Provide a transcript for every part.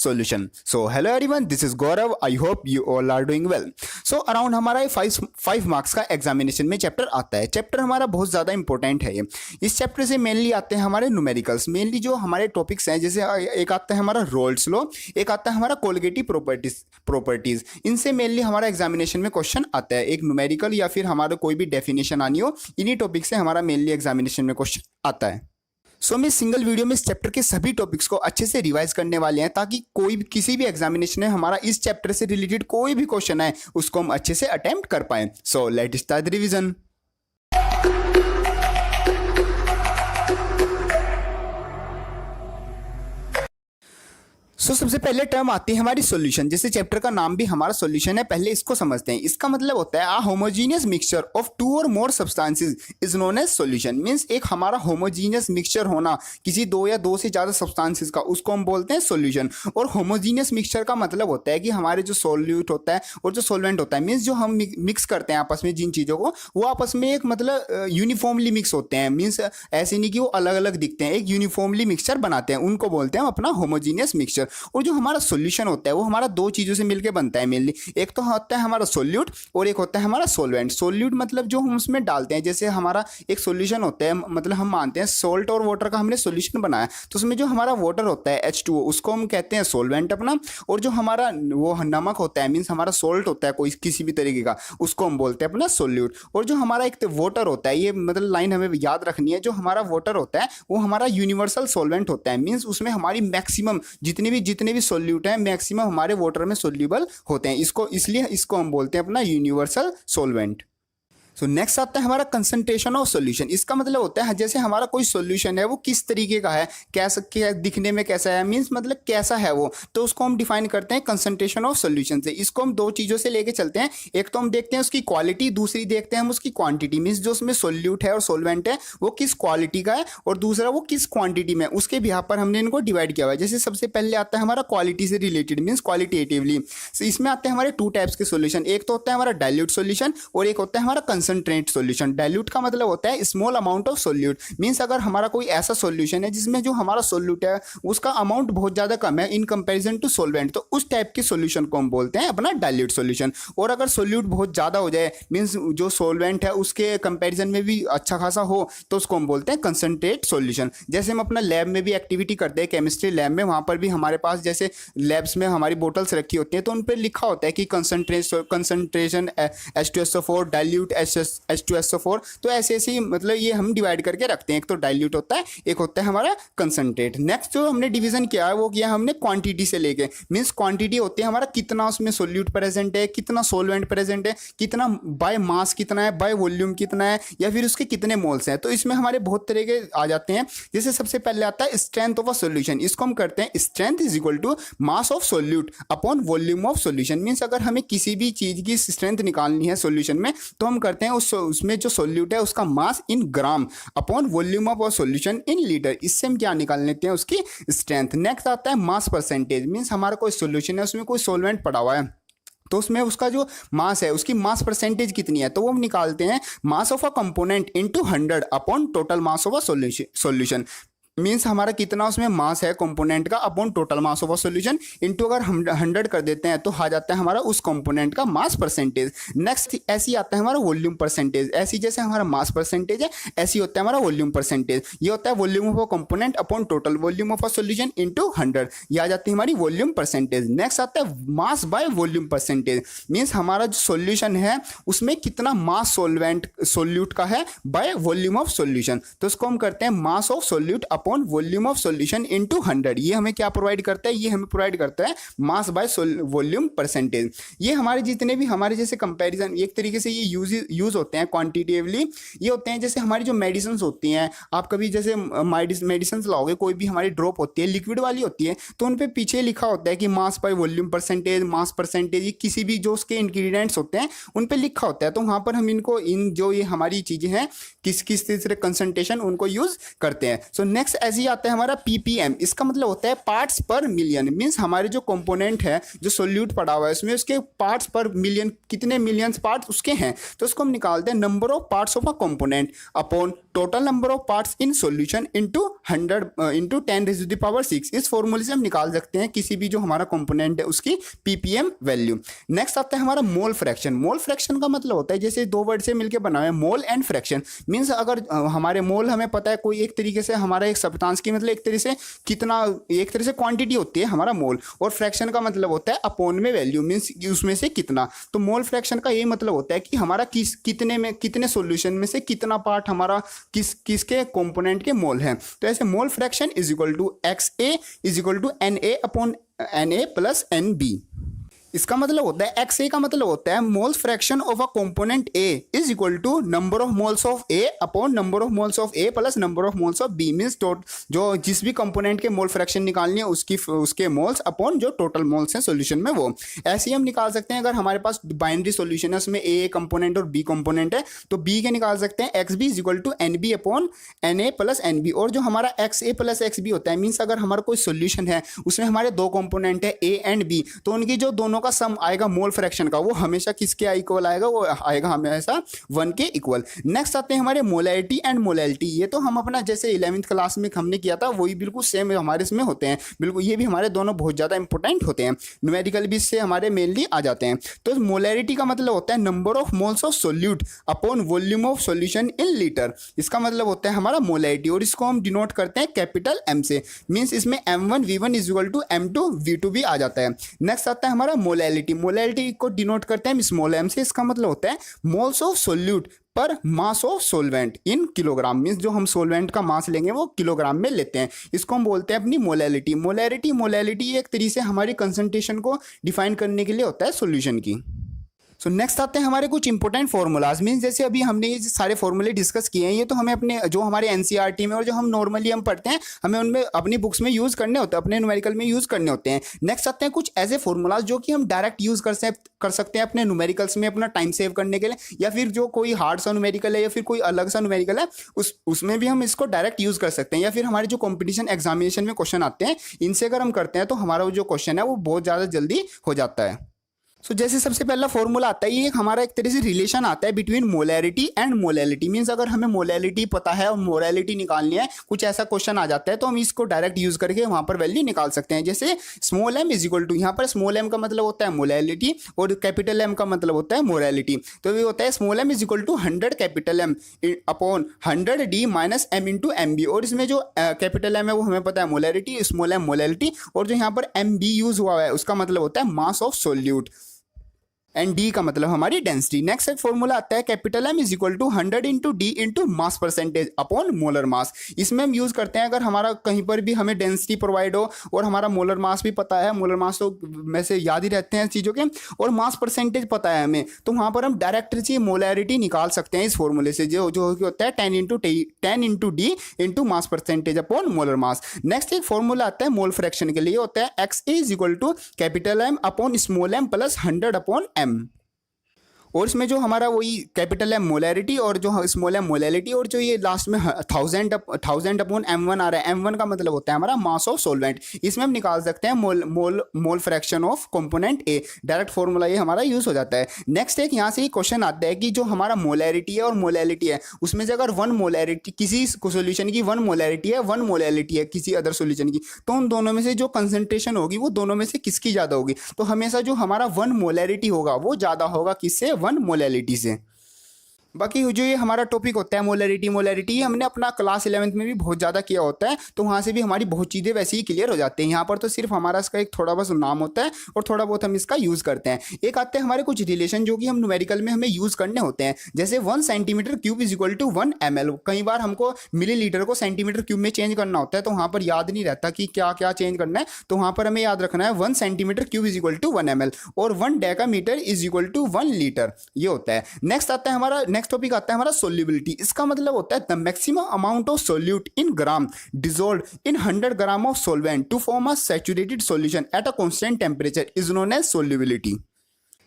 solution. So hello everyone, this is Gaurav. I hope you all are doing well. So around हमारा 5 marks का examination में chapter आता है. Chapter हमारा बहुत ज़्यादा इंपॉर्टेंट है. ये इस चैप्टर से मेनली आते हैं हमारे न्यूमेरिकल्स. मेनली जो हमारे टॉपिक्स हैं, जैसे एक आता है हमारा रोल्स लॉ, एक आता है हमारा कोलिगेटिव प्रॉपर्टीज. इनसे मेनली हमारा एग्जामिनेशन में क्वेश्चन आता है. एक न्यूमेरिकल या फिर हमारा कोई भी डेफिनेशन आनी हो, इन्हीं टॉपिक से हमारा मेनली एग्जामिनेशन में क्वेश्चन आता है. सो मैं सिंगल वीडियो में इस चैप्टर के सभी टॉपिक्स को अच्छे से रिवाइज करने वाले हैं, ताकि कोई भी किसी भी एग्जामिनेशन में हमारा इस चैप्टर से रिलेटेड कोई भी क्वेश्चन आए उसको हम अच्छे से अटेम्प्ट कर पाए. So let start the revision. सबसे पहले टर्म आती है हमारी सॉल्यूशन. जैसे चैप्टर का नाम भी हमारा सॉल्यूशन है, पहले इसको समझते हैं. इसका मतलब होता है आ होमोजीनियस मिक्सचर ऑफ 2 और more substances is known as solution. Means एक हमारा होमोजीनियस मिक्सचर होना किसी 2 या 2 से ज़्यादा सब्सटेंसेस का, उसको हम बोलते हैं सॉल्यूशन. और होमोजीनियस मिक्सचर का मतलब होता है कि हमारे जो सॉल्यूट होता है और जो सॉल्वेंट होता है, मीन्स जो हम मिक्स करते हैं आपस में जिन चीज़ों को, वो आपस में एक मतलब यूनिफॉर्मली मिक्स होते हैं. मीन्स ऐसे नहीं कि वो अलग अलग दिखते हैं, एक यूनिफॉर्मली मिक्सचर बनाते हैं, उनको बोलते हैं अपना होमोजीनियस मिक्सचर. और जो हमारा सॉल्यूशन होता है वो हमारा 2 चीज़ों से मिलकर बनता है मेनली. एक तो होता है हमारा सॉल्यूट और एक होता है हमारा सॉल्वेंट. सॉल्यूट मतलब जो हम उसमें डालते हैं, जैसे हमारा एक सॉल्यूशन होता है, मतलब हम मानते हैं सॉल्ट और वाटर का हमने सॉल्यूशन बनाया, तो उसमें जो हमारा वाटर होता है H2O, उसको हम कहते हैं सॉल्वेंट अपना. और जो हमारा वो नमक होता है, मीन्स हमारा सॉल्ट होता है कोई किसी भी तरीके का, उसको हम बोलते हैं अपना सॉल्यूट. और जो हमारा एक वाटर होता है, ये मतलब लाइन हमें याद रखनी है, जो हमारा वाटर होता है वो हमारा यूनिवर्सल सॉल्वेंट होता है. मीन्स उसमें हमारी मैक्सिमम जितने भी सॉल्यूट हैं मैक्सिमम हमारे वाटर में सोल्यूबल होते हैं. इसलिए इसको हम बोलते हैं अपना यूनिवर्सल सॉल्वेंट. सो नेक्स्ट आता है हमारा कंसंट्रेशन ऑफ सॉल्यूशन. इसका मतलब होता है जैसे हमारा कोई सॉल्यूशन है वो किस तरीके का है, कैसा दिखने में कैसा है, मींस मतलब कैसा है वो, तो उसको हम डिफाइन करते हैं कंसंट्रेशन ऑफ सॉल्यूशन से. इसको हम 2 चीज़ों से लेके चलते हैं. एक तो हम देखते हैं उसकी क्वालिटी, दूसरी देखते हैं हम उसकी क्वांटिटी. मीन्स जो उसमें सॉल्यूट है और सॉल्वेंट है वो किस क्वालिटी का है, और दूसरा वो किस क्वांटिटी में, उसके बिहाफ पर हमने इनको डिवाइड किया हुआ है. जैसे सबसे पहले आता है हमारा क्वालिटी से रिलेटेड, मीन्स क्वालिटेटिवली. इसमें आते हैं हमारे 2 टाइप्स के सॉल्यूशन. एक तो होता है हमारा डाइल्यूट सॉल्यूशन और एक होता है हमारा कंसंट्रेट सॉल्यूशन. डाइल्यूट का मतलब होता है small amount of solute. Means अगर हमारा कोई ऐसा सॉल्यूशन है जिसमें जो हमारा सॉल्यूट है उसका अमाउंट बहुत ज़्यादा कम है इन कंपैरिजन टू सॉल्वेंट, तो उस टाइप के सॉल्यूशन को हम बोलते हैं अपना डाइल्यूट सॉल्यूशन. और अगर सॉल्यूट बहुत ज़्यादा हो जाए, मींस जो सॉल्वेंट है उसके कंपैरिजन में भी अच्छा खासा हो, तो उसको हम बोलते हैं कंसंट्रेट सॉल्यूशन. जैसे हम अपना लैब में भी एक्टिविटी करते हैं, केमिस्ट्री लैब में, वहाँ पर भी हमारे पास जैसे लैब्स में हमारी बोटल्स रखी होती हैं, तो उन पर लिखा होता है कि कंसंट्रेशन H2SO4 डाइल्यूट H2SO4. तो ऐसे ऐसे ही मतलब ये हम डिवाइड करके रखते हैं. एक तो डाइल्यूट होता है, एक होता है हमारा कंसंट्रेट. नेक्स्ट जो हमने डिवीजन किया है वो किया हमने क्वांटिटी से लेके. मींस क्वांटिटी होती है हमारा कितना उसमें सॉल्यूट प्रेजेंट है, कितना सॉल्वेंट प्रेजेंट है, कितना बाय मास कितना है, बाय वॉल्यूम कितना है, या फिर उसके कितने मोल्स हैं. तो इसमें हमारे बहुत तरह के आ जाते हैं. जैसे सबसे पहले आता है स्ट्रेंथ ऑफ अ सॉल्यूशन. इसको हम करते हैं strength is equal to mass of solute upon volume of solution. Means अगर हमें किसी भी चीज़ की स्ट्रेंथ निकालनी है सॉल्यूशन में, तो हम करते हैं उसमें जो सॉल्यूट है उसका mass in gram upon volume of solution in litre. इससे हम क्या निकाल लेते हैं, उसकी स्ट्रेंथ. नेक्स्ट आता है मास परसेंटेज. मींस हमारा कोई सॉल्यूशन है उसमें कोई सॉल्वेंट पड़ा हुआ है, तो उसमें उसका जो मास है उसकी मास परसेंटेज कितनी है, तो वो हम निकालते हैं मास of a component into 100 upon total mass of a solution. Means हमारा कितना उसमें मास है कंपोनेंट का upon total mass of a solution into अगर हम 100 कर देते हैं तो आ जाता है हमारा उस कंपोनेंट का मास परसेंटेज. नेक्स्ट ऐसी आता है हमारा वॉल्यूम परसेंटेज. ऐसी जैसे हमारा मास परसेंटेज है ऐसी होता है हमारा वॉल्यूम परसेंटेज. ये होता है volume of a component upon total volume of a solution into 100. ये आ जाती है हमारी वॉल्यूम परसेंटेज. नेक्स्ट आता है mass by volume percentage. Means हमारा जो सॉल्यूशन है उसमें कितना मास सॉल्यूट का है बाय वॉल्यूम ऑफ सॉल्यूशन. तो इसको हम करते हैं मास of solute upon volume of solution into 100. ये हमें क्या प्रोवाइड करता है, ये हमें प्रोवाइड करता है मास बाय वॉल्यूम परसेंटेज. ये हमारे जितने भी हमारे जैसे कंपैरिजन एक तरीके से ये यूज होते हैं क्वांटिटेटिवली. ये होते हैं जैसे हमारी जो मेडिसिन होती हैं, आप कभी जैसे मेडिसिन लाओगे, कोई भी हमारी ड्रॉप होती है लिक्विड वाली होती है, तो उन पे पीछे लिखा होता है कि mass by volume percentage, mass percentage. ये किसी भी जो उसके इंग्रेडिएंट्स होते हैं उन पे लिखा होता है. तो वहाँ पर हम इनको इन जो ये हमारी चीज़ें हैं किस किस तरह कंसंट्रेशन उनको यूज करते हैं. सो नेक्स्ट नेक्स्ट ऐसे ही आता है हमारा पीपीएम, इसका मतलब होता है पार्ट्स पर मिलियन, मीन्स हमारे जो कंपोनेंट है जो सोल्यूट पड़ा हुआ है उसमें उसके पार्ट्स पर मिलियन, कितने मिलियंस पार्ट्स उसके हैं, तो उसको हम निकालते हैं number of parts of a component upon total number of parts in solution into 100 into 10⁻⁶। इस फॉर्मूले से हम निकाल सकते हैं किसी भी जो हमारा कंपोनेंट है उसकी पीपीएम वैल्यू। नेक्स्ट आता है हमारा मोल फ्रैक्शन। मोल फ्रैक्शन का मतलब होता है जैसे दो वर्ड से मिलकर बना हुआ है मोल एंड फ्रैक्शन, मीन्स अगर हमारे मोल हमें पता है कोई एक तरीके से हमारा एक सब्सटेंस की मतलब एक तरह से कितना, एक तरह से क्वांटिटी होती है हमारा मोल, और फ्रैक्शन का मतलब होता है अपॉन में वैल्यू, मीन्स उसमें से कितना। तो मोल फ्रैक्शन का यही मतलब होता है कि हमारा कितने सॉल्यूशन में से कितना पार्ट हमारा किसके कंपोनेंट के मोल हैं। तो ऐसे mole fraction is equal to XA is equal to NA upon NA plus NB। इसका मतलब होता है XA का मतलब होता है moles fraction of a component A is equal to number of moles of A upon number of moles of A plus number of moles of B, means जो जिस भी कंपोनेंट के मोल फ्रैक्शन निकालनी है उसके मोल्स अपॉन जो total moles हैं solution में वो। ऐसे ही हम निकाल सकते हैं अगर हमारे पास बाइनरी सॉल्यूशन है उसमें A कंपोनेंट और B कंपोनेंट है तो B के निकाल सकते हैं XB is equal to NB upon NA plus NB। और जो हमारा XA प्लस XB होता है, मीन्स अगर हमारा कोई सॉल्यूशन है उसमें हमारे दो कंपोनेंट है A एंड B, तो उनकी जो दोनों का सम आएगा मोल फ्रैक्शन का वो हमेशा किसके इक्वल आएगा, वो आएगा हमेशा 1 के इक्वल। नेक्स्ट आते हैं हमारे मोलैरिटी एंड मोलैलिटी। ये तो हम अपना जैसे 11वीं क्लास में हमने किया था वही बिल्कुल सेम हमारे इसमें होते हैं, बिल्कुल ये भी हमारे दोनों बहुत ज़्यादा इंपॉर्टेंट होते हैं, न्यूमेरिकल भी इससे हमारे मेनली आ जाते हैं। तो मोलैरिटी का मतलब होता है number of moles of solute upon volume of solution in litre, इसका मतलब होता है हमारा मोलैरिटी, और इसको हम डिनोट करते हैं कैपिटल M से, मीन्स इसमें M1 V1 is equal to M2 V2 भी आ जाता है। नेक्स्ट आता है हमारा मोलैलिटी। मोलैलिटी को डिनोट करते हैं स्मॉल m से, इसका मतलब होता है मोल्स ऑफ सोल्यूट पर mass of solvent in kilogram, means जो हम सोलवेंट का मास लेंगे वो किलोग्राम में लेते हैं, इसको हम बोलते हैं अपनी मोलैलिटी। मोलैरिटी एक तरीके से हमारी कंसंट्रेशन को डिफाइन करने के लिए होता है सॉल्यूशन की। सो नेक्स्ट आते हैं हमारे कुछ इंपॉर्टेंट फॉर्मूलाज, मीन्स जैसे अभी हमने ये सारे फॉर्मूले डिस्कस किए हैं ये तो हमें अपने जो हमारे एनसीईआरटी में और जो हम नॉर्मली हम पढ़ते हैं हमें उनमें अपनी बुक्स में यूज़ करने होते हैं, अपने न्यूमेरिकल में यूज़ करने होते हैं। नेक्स्ट आते हैं कुछ ऐसे फॉर्मूलाज जो कि हम डायरेक्ट यूज़ कर सकते हैं अपने न्यूमेरिकल्स में अपना टाइम सेव करने के लिए, या फिर जो कोई हार्ड सा न्यूमेरिकल है या फिर कोई अलग सा न्यूमेरिकल है उसमें भी हम इसको डायरेक्ट यूज़ कर सकते हैं, या फिर हमारे जो कॉम्पिटिशन एग्जामिनेशन में क्वेश्चन आते हैं इनसे अगर हम करते हैं तो हमारा जो क्वेश्चन है वो बहुत ज़्यादा जल्दी हो जाता है। सो जैसे सबसे पहला फॉर्मूला आता है, ये हमारा एक तरह से रिलेशन आता है between molarity and molality, means अगर हमें मोलैलिटी पता है और मोलैलिटी निकालनी है, कुछ ऐसा क्वेश्चन आ जाता है तो हम इसको डायरेक्ट यूज करके वहां पर वैल्यू निकाल सकते हैं। जैसे small m is equal to, यहाँ पर स्मॉल m का मतलब होता है मोलैलिटी और कैपिटल M का मतलब होता है मोलैलिटी, तो ये होता है small m is equal to 100 capital M upon 100 D minus M into MB, और इसमें जो कैपिटल M है वो हमें पता है मोलैरिटी, स्मॉल m मोलैलिटी, और जो यहाँ पर MB यूज हुआ है उसका मतलब होता है mass of solute, and D का मतलब हमारी डेंसिटी। नेक्स्ट एक फॉर्मूला आता है capital M is equal to 100 into D into mass percentage upon molar mass. इसमें हम यूज करते हैं अगर हमारा कहीं पर भी हमें डेंसिटी प्रोवाइड हो और हमारा मोलर मास भी पता है, मोलर मास तो वैसे याद ही रहते हैं चीज़ों के, और मास परसेंटेज पता है हमें, तो वहाँ पर हम डायरेक्ट से मोलैरिटी निकाल सकते हैं इस फॉर्मूले से, जो होता है 10 into D into mass percentage upon molar mass. Next एक फॉर्मूला आता है मोल फ्रैक्शन के लिए, होता है XA is equal to capital M upon small m plus 100 upon M, और इसमें जो हमारा वही कैपिटल M मोलैरिटी और जो स्मॉल m मोलैलिटी, और जो ये लास्ट में 1000 अपॉन M1 आ रहा है, M1 का मतलब होता है हमारा मास ऑफ सोलवेंट। इसमें हम निकाल सकते हैं मोल fraction of component A, direct formula ये हमारा यूज हो जाता है। नेक्स्ट एक यहाँ से ही क्वेश्चन आता है कि जो हमारा मोलैरिटी है और मोलैलिटी है उसमें से अगर 1 मोलैरिटी किसी सोल्यूशन की 1 मोलैरिटी है 1 मोलैलिटी है किसी अदर सोल्यूशन की, तो उन दोनों में से जो कंसंट्रेशन होगी वो दोनों में से किसकी ज़्यादा होगी, तो हमेशा जो हमारा 1 मोलैरिटी होगा वो ज़्यादा होगा किससे, 1 मोलैलिटी से। बाकी जो ये हमारा टॉपिक होता है मोलैरिटी हमने अपना क्लास 11th में भी बहुत ज़्यादा किया होता है, तो वहाँ से भी हमारी बहुत चीज़ें वैसे ही क्लियर हो जाती हैं। यहाँ पर तो सिर्फ हमारा इसका एक थोड़ा बहुत नाम होता है और थोड़ा बहुत हम इसका यूज़ करते हैं। एक आते हैं हमारे कुछ रिलेशन जो कि हम न्यूमेरिकल में हमें यूज़ करने होते हैं, जैसे 1 centimetre cube is equal to 1 ml। कई बार हमको मिलीलीटर को सेंटीमीटर क्यूब में चेंज करना होता है, तो वहाँ पर याद नहीं रहता कि क्या क्या चेंज करना है, तो वहाँ पर हमें याद रखना है 1 centimetre cube is equal to 1 ml और 1 decametre is equal to 1 litre, ये होता है। नेक्स्ट आता है हमारा नेक्स्ट टॉपिक आता है हमारा सोल्यूबिलिटी। इसका मतलब होता है the maximum amount of solute in gram dissolved in 100 gram of solvent to form a saturated solution at a constant temperature is known as solubility.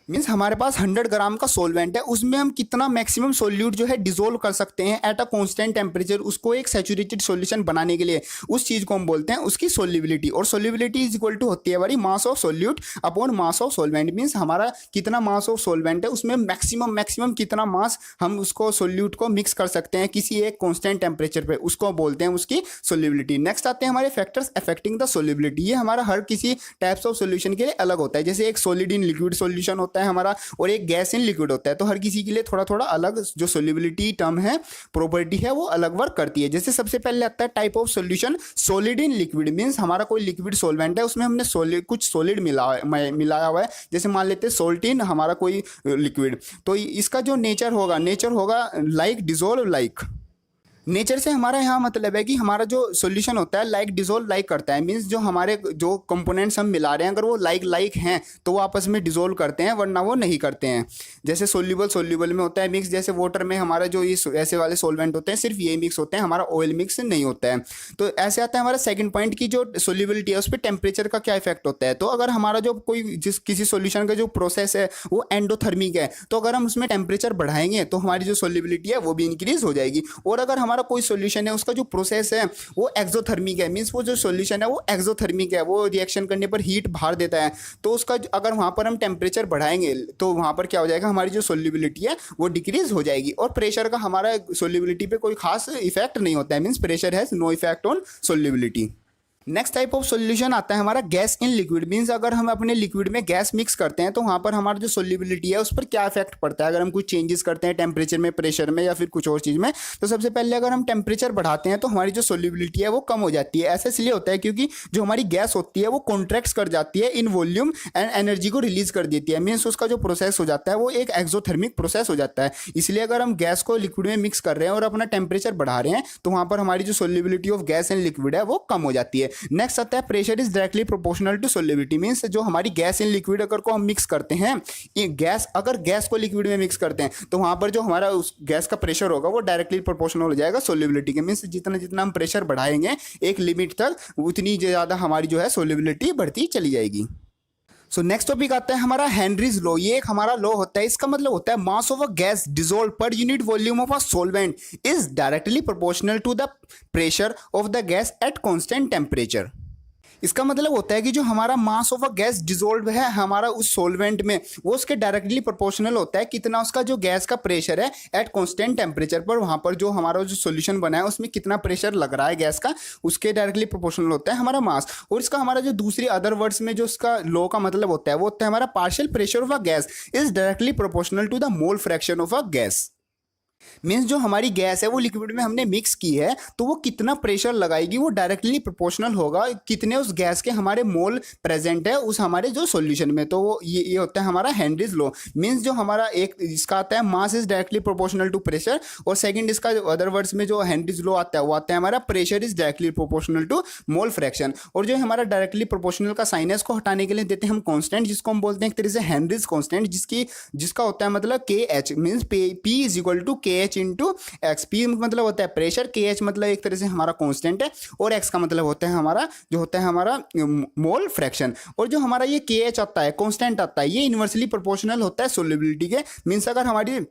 Means हमारे पास 100 ग्राम का सोलवेंट है, उसमें हम कितना मैक्सिमम सोल्यूट जो है डिसोल्व कर सकते हैं एट अ कांस्टेंट टेम्परेचर, उसको एक सैचुरेटेड सॉल्यूशन बनाने के लिए, उस चीज़ को हम बोलते हैं उसकी सोल्युबिलिटी। और सोल्युबिलिटी इज इक्वल टू होती है हमारी मास of solute upon mass of solvent. Means हमारा कितना मास ऑफ सोलवेंट है उसमें मैक्सिमम कितना मास हम उसको सोल्यूट को मिक्स कर सकते हैं किसी एक कॉन्स्टेंट टेम्परेचर पे, उसको बोलते हैं उसकी सोल्युबिलिटी। नेक्स्ट आते हैं हमारे फैक्टर्स अफेक्टिंग द सोल्युबिलिटी। ये हमारा हर किसी टाइप्स ऑफ सोल्यूशन के लिए अलग होता है। जैसे एक सॉलिड इन लिक्विड सोल्यूशन होता है हमारा, और एक गैस इन लिक्विड होता है। तो हर किसी के लिए थोड़ा थोड़ा अलग जो सोल्युबिलिटी टर्म है, प्रॉपर्टी है, वो अलग वर्क करती है। जैसे सबसे पहले आता है type of solution solid in liquid. Means हमारा कोई लिक्विड सोलवेंट है, उसमें हमने कुछ सॉलिड मिलाया हुआ है। जैसे मान लेते हैं सोल्ट इन हमारा कोई लिक्विड, तो इसका जो नेचर होगा लाइक डिसॉल्व लाइक। नेचर से हमारा यहाँ मतलब है कि हमारा जो सॉल्यूशन होता है लाइक डिसोल्व लाइक करता है। मीन्स जो हमारे जो कंपोनेंट्स हम मिला रहे हैं अगर वो लाइक हैं तो वो आपस में डिसोल्व करते हैं, वरना वो नहीं करते हैं। जैसे सोल्यूबल में होता है मिक्स, जैसे वाटर में हमारा जो ये ऐसे वाले सोलवेंट होते हैं सिर्फ ये मिक्स होते हैं, हमारा ऑयल मिक्स नहीं होता है। तो ऐसे आता है हमारा सेकंड पॉइंट की जो सोल्यूबिलिटी है उस पर टेम्परेचर का क्या इफेक्ट होता है। तो अगर हमारा जो किसी सोल्यूशन का जो प्रोसेस है वो एंडोथर्मिक है, तो अगर हम उसमें टेम्परेचर बढ़ाएंगे तो हमारी जो सोल्यूबिलिटी है वो भी इंक्रीज हो जाएगी। और अगर हमारा कोई सॉल्यूशन है उसका जो प्रोसेस है वो एक्सोथर्मिक है, मींस वो जो सॉल्यूशन है वो एक्सोथर्मिक है, वो रिएक्शन करने पर हीट बाहर देता है, तो उसका अगर वहां पर हम टेम्परेचर बढ़ाएंगे तो वहां पर क्या हो जाएगा, हमारी जो सोल्यूबिलिटी है वो डिक्रीज हो जाएगी। और प्रेशर का हमारा सोल्यूबिलिटी पे कोई खास इफेक्ट नहीं होता है, means pressure has no effect on solubility. Next type of solution आता है हमारा गैस इन लिक्विड। मींस अगर हम अपने लिक्विड में गैस मिक्स करते हैं तो वहाँ पर हमारा जो सोल्यूबिलिटी है उस पर क्या इफेक्ट पड़ता है अगर हम कुछ चेंजेस करते हैं टेम्परेचर में, प्रेशर में या फिर कुछ और चीज़ में। तो सबसे पहले अगर हम टेम्परेचर बढ़ाते हैं तो हमारी जो सोल्यूबिलिटी है वो कम हो जाती है। ऐसा इसलिए होता है क्योंकि जो हमारी गैस होती है वो कॉन्ट्रैक्ट्स कर जाती है इन वॉल्यूम एंड एनर्जी को रिलीज कर देती है। मीन्स उसका जो प्रोसेस हो जाता है वो एक एक्सोथर्मिक प्रोसेस हो जाता है। इसलिए अगर हम गैस को लिक्विड में मिक्स कर रहे हैं और अपना टेम्परेचर बढ़ा रहे हैं तो वहाँ पर हमारी जो solubility of gas and liquid है वो कम हो जाती है। नेक्स्ट आता है pressure is directly proportional to solubility. Means जो हमारी गैस इन लिक्विड अगर को हम मिक्स करते हैं, ये अगर गैस को लिक्विड में मिक्स करते हैं तो वहां पर जो हमारा उस गैस का प्रेशर होगा वो डायरेक्टली प्रोपोर्शनल हो जाएगा सोल्यूबिलिटी के। मींस जितना जितना हम प्रेशर बढ़ाएंगे एक लिमिट तक, उतनी ज़्यादा हमारी जो है सोल्यूबिलिटी बढ़ती चली जाएगी। सो नेक्स्ट टॉपिक आता है हमारा हेनरीज लॉ। ये एक हमारा लॉ होता है, इसका मतलब होता है mass of a gas dissolve per unit volume of a solvent is directly proportional to the pressure of the gas at constant temperature. इसका मतलब होता है कि जो हमारा mass of a gas dissolve है हमारा उस सॉल्वेंट में, वो उसके डायरेक्टली प्रोपोर्शनल होता है कितना उसका जो गैस का प्रेशर है एट कांस्टेंट टेम्परेचर पर, वहां पर जो हमारा जो सॉल्यूशन बना है उसमें कितना प्रेशर लग रहा है गैस का, उसके डायरेक्टली प्रोपोर्शनल होता है हमारा मास। और इसका हमारा जो दूसरी अदर वर्ड्स में जो इसका लॉ का मतलब होता है वो होता है हमारा partial pressure of a gas is directly proportional to the mole fraction of a gas. Means जो हमारी गैस है वो लिक्विड में हमने मिक्स की है तो वो कितना प्रेशर लगाएगी वो डायरेक्टली प्रोपोर्शनल होगा कितने उस गैस के हमारे मोल प्रेजेंट है उस हमारे जो सॉल्यूशन में। तो वो ये होता है हमारा हेनरीज लॉ। मीन्स जो हमारा एक इसका आता है mass is directly proportional to pressure, और सेकंड इसका अदर वर्ड्स में जो हेनरीज लॉ आता है वो आता है हमारा pressure is directly proportional to mole fraction. और जो हमारा डायरेक्टली प्रोपोर्शनल का साइन है इसको हटाने के लिए देते हैं हम कॉन्स्टेंट, जिसको हम बोलते हैं एक तरह से हेनरीज कॉन्स्टेंट, जिसका होता है मतलब K H. Means P is equal to K H into X. P मतलब होता है प्रेशर, के एच मतलब एक तरह से हमारा कांस्टेंट है, और एक्स का मतलब होता है हमारा जो होता है हमारा मोल फ्रैक्शन। और जो हमारा ये के एच आता है कांस्टेंट आता है ये इनवर्सली प्रोपोर्शनल होता है सोल्यूबिलिटी के। मीन्स अगर हमारी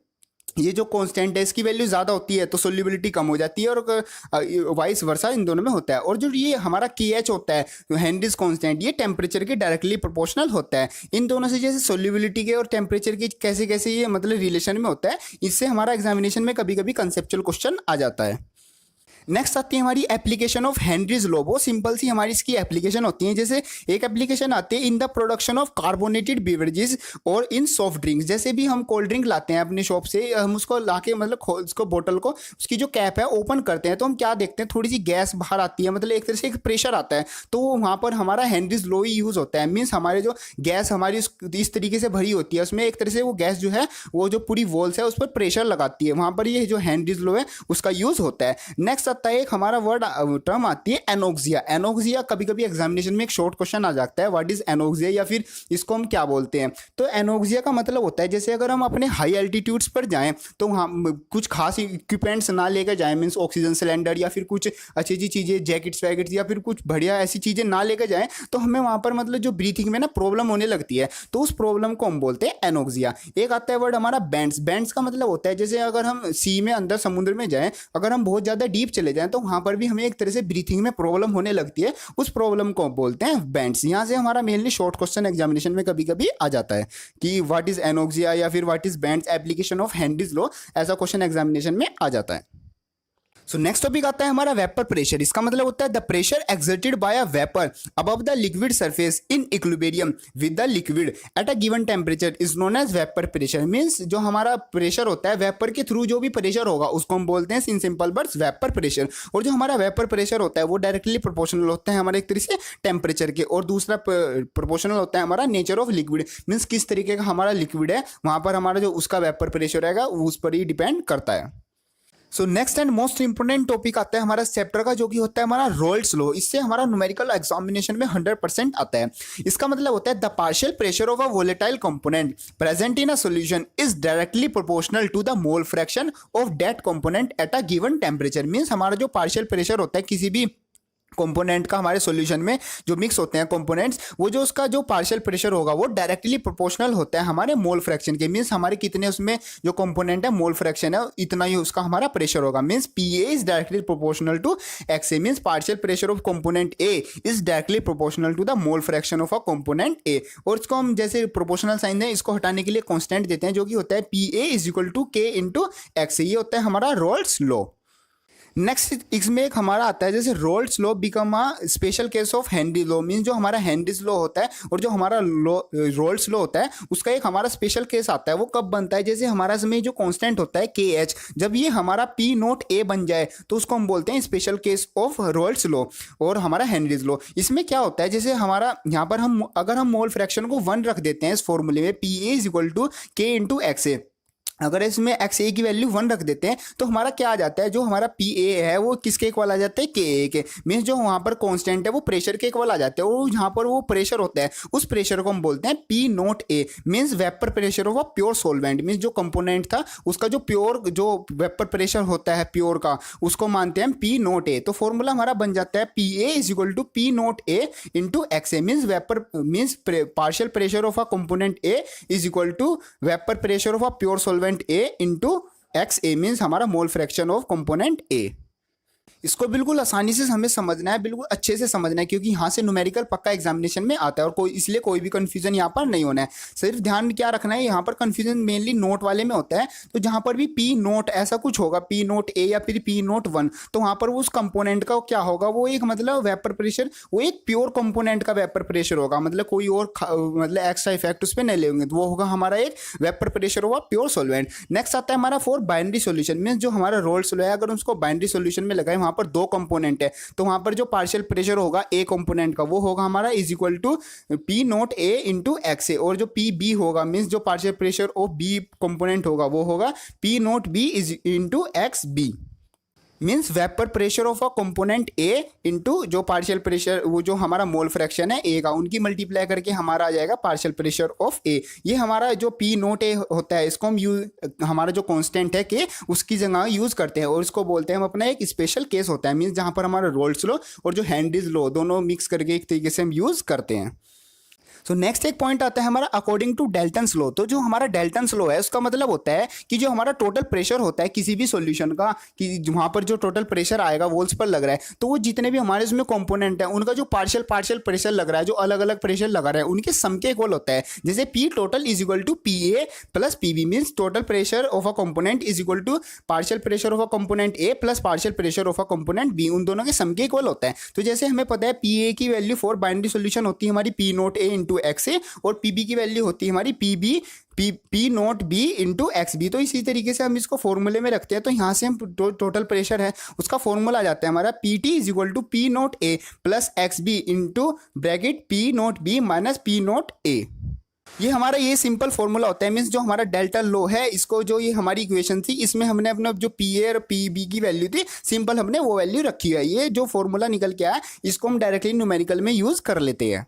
ये जो कांस्टेंट है इसकी वैल्यू ज़्यादा होती है तो सोल्यूबिलिटी कम हो जाती है, और वाइस वर्सा इन दोनों में होता है। और जो ये हमारा के एच होता है हेनरीज कांस्टेंट, ये टेम्परेचर के डायरेक्टली प्रोपोर्शनल होता है। इन दोनों से जैसे सोल्यूबिलिटी के और टेम्परेचर के कैसे कैसे ये मतलब रिलेशन में होता है, इससे हमारा एग्जामिनेशन में कभी कभी कंसेप्चुअल क्वेश्चन आ जाता है। नेक्स्ट आती है हमारी एप्लीकेशन ऑफ हेनरीज लॉ। वो सिंपल सी हमारी इसकी एप्लीकेशन होती है। जैसे एक एप्लीकेशन आती है in the production of carbonated beverages और इन सॉफ्ट ड्रिंक्स। जैसे भी हम कोल्ड ड्रिंक लाते हैं अपने शॉप से, हम उसको लाके मतलब उसको बोतल को उसकी जो कैप है ओपन करते हैं तो हम क्या देखते हैं, थोड़ी सी गैस बाहर आती है, मतलब एक तरह से एक प्रेशर आता है, तो वहाँ पर हमारा हेनरीज लॉ ही यूज़ होता है। मीन्स हमारे जो गैस हमारी इस तरीके से भरी होती है उसमें एक तरह से वो गैस जो है वो जो पूरी वॉल्स है उस पर प्रेशर लगाती है, वहाँ पर ये जो हेनरीज लॉ है उसका यूज़ होता है। नेक्स्ट आता है एक हमारा वर्ड टर्म आती है एनोक्सिया। एनोक्सिया कभी कभी एग्जामिनेशन में एक शॉर्ट क्वेश्चन आ जाता है, व्हाट इज एनोक्सिया या फिर इसको हम क्या बोलते हैं। तो एनोक्सिया का मतलब होता है जैसे अगर हम अपने हाई एल्टीट्यूड्स पर जाएं तो हम कुछ खास इक्विपमेंट्स ना लेकर जाएं, मीन्स ऑक्सीजन सिलेंडर या फिर कुछ अच्छी अच्छी चीज़ें, जैकेट्स वैकेट्स या फिर कुछ बढ़िया ऐसी चीज़ें ना लेकर जाएं, तो हमें वहाँ पर मतलब जो ब्रीथिंग में ना प्रॉब्लम होने लगती है, तो उस प्रॉब्लम को हम बोलते हैं एनोक्सिया। एक आता है वर्ड हमारा बेंड्स। बेंड्स का मतलब होता है जैसे अगर हम सी में अंदर समुद्र में जाएं, अगर हम बहुत ज़्यादा डीप चले जाएं तो वहाँ पर भी हमें एक तरह से ब्रीथिंग में प्रॉब्लम होने लगती है, उस प्रॉब्लम को बोलते हैं बेंड्स। यहाँ से हमारा मेनली शॉर्ट क्वेश्चन एग्जामिनेशन में कभी कभी आ जाता है कि व्हाट इज एनोक्सिया या फिर what is bends application of Henry's law, ऐसा क्वेश्चन एग्जामिनेशन में आ जाता है। सो नेक्स्ट टॉपिक आता है हमारा वेपर प्रेशर। इसका मतलब होता है the pressure exerted by a vapour above the liquid surface in equilibrium with the liquid at a given temperature is known as vapour pressure. Means जो हमारा प्रेशर होता है वेपर के थ्रू जो भी प्रेशर होगा उसको हम बोलते हैं in simple words vapour pressure. और जो हमारा वेपर प्रेशर होता है वो डायरेक्टली प्रोपोर्शनल होता है हमारे एक तरह से टेम्परेचर के, और दूसरा प्रोपोर्शनल होता है हमारा नेचर ऑफ लिक्विड। मीन्स किस तरीके का हमारा लिक्विड है वहां पर हमारा जो उसका वेपर प्रेशर रहेगा उस पर ही डिपेंड करता है। So next and most important topic आता है हमारा चैप्टर का, जो कि होता है हमारा रोल्स लॉ। इससे हमारा न्यूमेरिकल एग्जामिनेशन में 100% आता है। इसका मतलब होता है the partial pressure of a volatile component present in a solution is directly proportional to the mole fraction of that component at a given temperature. Means हमारा जो पार्शियल प्रेशर होता है किसी भी कंपोनेंट का हमारे सॉल्यूशन में जो मिक्स होते हैं कंपोनेंट्स, वो जो उसका जो पार्शियल प्रेशर होगा वो डायरेक्टली प्रोपोर्शनल होता है हमारे मोल फ्रैक्शन के। मींस हमारे कितने उसमें जो कंपोनेंट है मोल फ्रैक्शन है इतना ही उसका हमारा प्रेशर होगा। Means P A is directly proportional to X A. Means partial pressure of component A is directly proportional to the mole fraction of a component A. और इसको हम जैसे प्रोपोर्शनल साइन है इसको हटाने के लिए कांस्टेंट देते हैं जो कि होता है P A is equal to K into X A. ये होता है हमारा रोल्स लॉ। नेक्स्ट इसमें एक हमारा आता है जैसे Raoult's law become a special case of Henry law. Means जो हमारा हेनरीज लॉ होता है और जो हमारा रोल्स लॉ होता है उसका एक हमारा स्पेशल केस आता है। वो कब बनता है, जैसे हमारा इसमें जो कांस्टेंट होता है के एच, जब ये हमारा पी नोट ए बन जाए तो उसको हम बोलते हैं special case of roles law और हमारा हेनरीज लॉ। इसमें क्या होता है जैसे हमारा यहाँ पर हम अगर हम मोल फ्रैक्शन को 1 रख देते हैं इस फॉर्मूले में P A is equal to K into X A, अगर इसमें एक्स ए की वैल्यू 1 रख देते हैं तो हमारा क्या आ जाता है, जो हमारा पी ए है वो किसके इक्वल आ जाता है, के ए के। मीन्स जो वहाँ पर कांस्टेंट है वो प्रेशर के इक्वल आ जाते हैं और यहाँ पर वो प्रेशर होता है उस प्रेशर को हम बोलते हैं P note A. Means vapour pressure of a pure solvent. Means जो कंपोनेंट था उसका जो प्योर जो वेपर प्रेशर होता है प्योर का उसको मानते हैं पी नोट ए। तो फॉर्मूला हमारा बन जाता है P A is equal to P note A into X A. Means vapour means partial pressure of a component A is equal to vapour pressure of a pure solvent A into X A. Means हमारा mole fraction of component A. इसको बिल्कुल आसानी से हमें समझना है, बिल्कुल अच्छे से समझना है, क्योंकि यहाँ से न्यूमेरिकल पक्का एग्जामिनेशन में आता है और इसलिए कोई भी कंफ्यूजन यहाँ पर नहीं होना है। सिर्फ ध्यान क्या रखना है, यहाँ पर कंफ्यूजन मेनली नोट वाले में होता है। तो जहाँ पर भी पी नोट ऐसा कुछ होगा, पी नोट ए या फिर पी नोट 1, तो वहाँ पर उस कंपोनेंट का क्या होगा, वो एक मतलब वेपर प्रेशर, वो एक प्योर कंपोनेंट का वेपर प्रेशर होगा। मतलब कोई और मतलब एक्स्ट्रा इफेक्ट उस पर नहीं लेंगे, तो वो होगा हमारा एक वेपर प्रेशर होगा प्योर सॉल्वेंट। नेक्स्ट आता है हमारा फॉर बाइनरी सोल्यूशन। मीन्स जो हमारा रोल्स लॉ है अगर उसको बाइनरी सोल्यूशन में लगाए, वहाँ पर 2 कंपोनेंट है तो वहां पर जो पार्शियल प्रेशर होगा ए कंपोनेंट का वो होगा हमारा is equal to P note A into X A. और जो पी बी होगा मीन्स जो partial pressure of B component होगा वो होगा P note B is into X B. Means vapour pressure of a component A into जो partial pressure वो जो हमारा मोल फ्रैक्शन है ए का, उनकी मल्टीप्लाई करके हमारा आ जाएगा पार्शियल प्रेशर ऑफ ए। ये हमारा जो पी नोट ए होता है इसको हम हमारा जो कांस्टेंट है कि उसकी जगह यूज करते हैं और इसको बोलते हैं हम अपना एक स्पेशल केस होता है। मीन्स जहाँ पर हमारा रोल्स लॉ और जो हेनरीज लॉ दोनों मिक्स करके एक तरीके से हम यूज करते हैं। सो नेक्स्ट एक पॉइंट आता है हमारा अकॉर्डिंग टू डेल्टन्स लॉ। तो जो हमारा डेल्टन्स लॉ है उसका मतलब होता है कि जो हमारा टोटल प्रेशर होता है किसी भी सॉल्यूशन का, कि वहाँ पर जो टोटल प्रेशर आएगा वॉल्स पर लग रहा है, तो वो जितने भी हमारे उसमें कंपोनेंट है उनका जो पार्शियल प्रेशर लग रहा है, जो अलग अलग प्रेशर लगा रहा है, उनके सम के इक्वल होता है। जैसे P total is equal to P A plus P B. Means total pressure of a component is equal to partial pressure of a component A plus partial pressure of a component B, उन दोनों के सम के equal होता है। तो जैसे हमें पता है पी ए की वैल्यू फॉर बाइनरी सोल्यूशन होती है हमारी P note A into X A और पीबी की वैल्यू होती है हमारी P note B into X B. तो इसी तरीके से हम इसको फॉर्मूले में रखते हैं। तो यहाँ से हम टोटल प्रेशर है उसका फॉर्मूला आ जाता है हमारा P T is equal to P note A plus X B into bracket P note B minus P note A. ये हमारा ये सिंपल फॉर्मूला होता है, मीन्स जो हमारा डेल्टा लो है इसको जो ये हमारी इक्वेशन थी इसमें हमने अपना जो पी ए और पी बी की वैल्यू थी सिंपल हमने वो वैल्यू रखी है। ये जो फॉर्मूला निकल के आया इसको हम डायरेक्टली न्यूमेरिकल में यूज कर लेते हैं।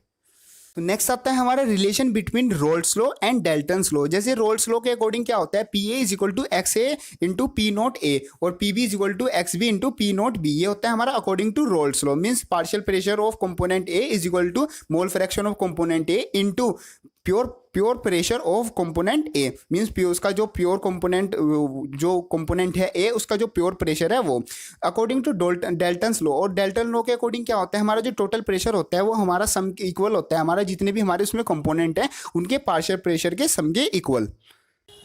तो नेक्स्ट आता है हमारा relation between Raoult's law and Dalton's law. जैसे रोल्स लॉ के अकॉर्डिंग क्या होता है, P A is equal to X A into P naught A और P B is equal to X B into P naught B. ये होता है हमारा according to Raoult's law, means partial pressure of component A is equal to mole fraction of component A into pure pressure of component A, means pure उसका जो pure component जो component है ए उसका जो प्योर प्रेशर है वो according to Dalton's law. और Dalton law के अकॉर्डिंग क्या होता है, हमारा जो टोटल प्रेशर होता है वो हमारा सम के इक्वल होता है, हमारा जितने भी हमारे उसमें कंपोनेंट है उनके पार्शियल प्रेशर के सम के इक्वल।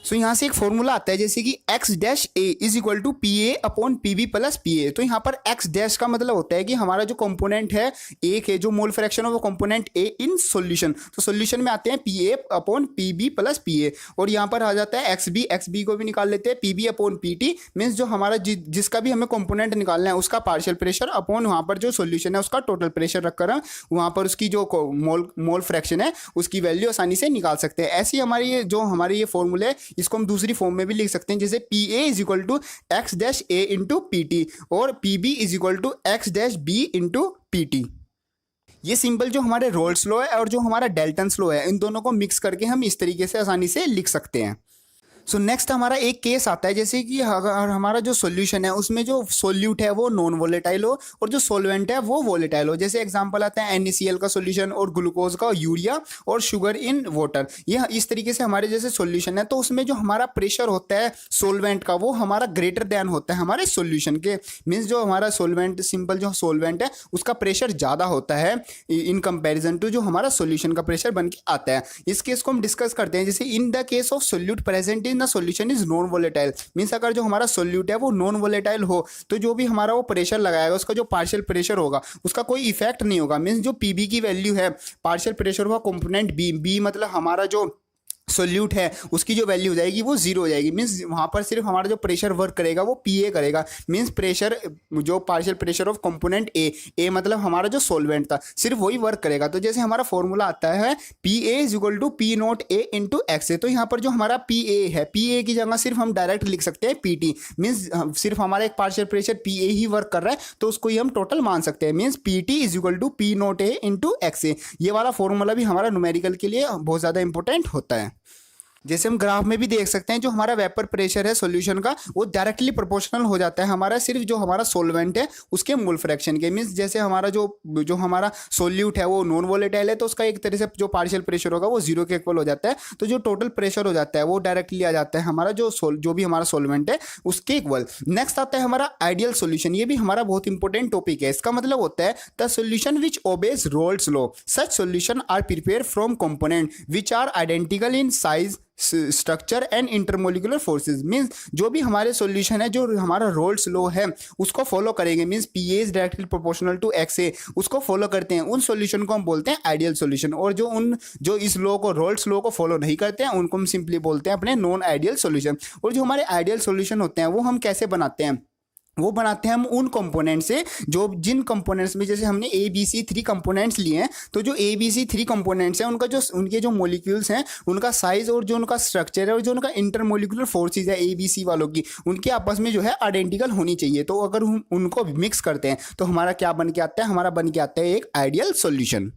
सो यहाँ से एक फॉर्मूला आता है जैसे कि X dash A is equal to P A upon P B plus P A. तो यहाँ पर एक्स डैश का मतलब होता है कि हमारा जो कंपोनेंट है ए के जो मोल फ्रैक्शन है वो कंपोनेंट ए इन सॉल्यूशन, तो सॉल्यूशन में आते हैं P A upon P B plus P A. और यहाँ पर आ जाता है एक्स बी को भी निकाल लेते हैं P B upon P T, means जो हमारा जिसका भी हमें कंपोनेंट निकालना है उसका पार्शियल प्रेशर अपॉन वहाँ पर जो सॉल्यूशन है उसका टोटल प्रेशर रखकर हम वहाँ पर उसकी जो मोल फ्रैक्शन है उसकी वैल्यू आसानी से निकाल सकते हैं। ऐसी हमारी ये फॉर्मूले है इसको हम दूसरी फॉर्म में भी लिख सकते हैं, जैसे P A is equal to X dash A into P T और P B is equal to X dash B into P T. ये सिंपल जो हमारे रोल्स लॉ है और जो हमारा डाल्टन्स लॉ है इन दोनों को मिक्स करके हम इस तरीके से आसानी से लिख सकते हैं। सो नेक्स्ट हमारा एक केस आता है जैसे कि अगर हमारा जो सॉल्यूशन है उसमें जो सोल्यूट है वो नॉन वोलेटाइल हो और जो सॉल्वेंट है वो वोलेटाइल हो। जैसे एग्जांपल आता है NaCl का सॉल्यूशन और ग्लूकोज का यूरिया और शुगर इन वाटर। ये इस तरीके से हमारे जैसे सॉल्यूशन है तो उसमें जो हमारा प्रेशर होता है सॉल्वेंट का वो हमारा ग्रेटर देन होता है हमारे सॉल्यूशन के, मीन्स जो हमारा सॉल्वेंट सिंपल जो सॉल्वेंट है उसका प्रेशर ज़्यादा होता है इन कंपेरिजन टू जो हमारा सॉल्यूशन का प्रेशर बन के आता है। इस केस को हम डिस्कस करते हैं जैसे in the case of solute present in the solution is non volatile, means अगर जो हमारा सोल्यूट है वो नॉन वोलेटाइल हो तो जो भी हमारा वो प्रेशर लगाएगा उसका जो पार्शियल प्रेशर होगा उसका कोई इफेक्ट नहीं होगा। मींस जो पीबी की वैल्यू है पार्शियल प्रेशर हुआ कंपोनेंट बी मतलब हमारा जो सोल्यूट है उसकी जो वैल्यू हो जाएगी वो जीरो हो जाएगी, मीन्स वहाँ पर सिर्फ हमारा जो प्रेशर वर्क करेगा वो पी ए करेगा, मीन्स प्रेशर जो पार्शियल प्रेशर ऑफ कंपोनेंट ए मतलब हमारा जो सॉल्वेंट था सिर्फ वही वर्क करेगा। तो जैसे हमारा फॉर्मूला आता है P A is equal to P naught A into X A, तो यहाँ पर जो हमारा पी ए है पी ए की जगह सिर्फ हम डायरेक्ट लिख सकते हैं पी टी, मीन्स सिर्फ हमारा एक partial pressure P A he work कर रहा है तो उसको ही हम टोटल मान सकते हैं, means P T is equal to P naught A into X A. ये वाला फॉर्मूला भी हमारा न्यूमेरिकल के लिए बहुत ज़्यादा इंपॉर्टेंट होता है। जैसे हम ग्राफ में भी देख सकते हैं जो हमारा वेपर प्रेशर है सॉल्यूशन का वो डायरेक्टली प्रोपोर्शनल हो जाता है हमारा सिर्फ जो हमारा सॉल्वेंट है उसके मोल फ्रैक्शन के, मीन्स जैसे हमारा जो हमारा सोल्यूट है वो नॉन वोलेटाइल है तो उसका एक तरह से जो पार्शियल प्रेशर होगा वो जीरो के इक्वल हो जाता है, तो जो टोटल प्रेशर हो जाता है वो डायरेक्टली आ जाता है हमारा जो भी हमारा सॉल्वेंट है उसके इक्वल। नेक्स्ट आता है हमारा आइडियल सोल्यूशन, ये भी हमारा बहुत इंपॉर्टेंट टॉपिक है। इसका मतलब होता है the solution which obeys Raoult's law, such solution are prepare from component which are identical in size structure and intermolecular forces, means जो भी हमारे सॉल्यूशन है जो हमारा रोल्स लॉ है उसको फॉलो करेंगे, means P A is directly proportional to X A उसको फॉलो करते हैं, उन सॉल्यूशन को हम बोलते हैं आइडियल सॉल्यूशन। और जो इस लॉ को रोल्स लॉ को फॉलो नहीं करते हैं उनको हम सिंपली बोलते हैं अपने नॉन आइडियल सॉल्यूशन। और जो हमारे आइडियल सॉल्यूशन होते हैं वो हम कैसे बनाते हैं, वो बनाते हैं हम उन कंपोनेंट से जो जिन कंपोनेंट्स में जैसे हमने ए बी सी 3 कंपोनेंट्स लिए हैं तो जो ए बी सी 3 कंपोनेंट्स हैं उनके जो मॉलिक्यूल्स हैं उनका साइज और जो उनका स्ट्रक्चर है और जो उनका इंटरमोलिकुलर फोर्सेज है ए बी सी वालों की उनके आपस में जो है आइडेंटिकल होनी चाहिए। तो अगर हम उनको मिक्स करते हैं तो हमारा क्या बन के आता है, हमारा बन के आता है एक आइडियल सॉल्यूशन।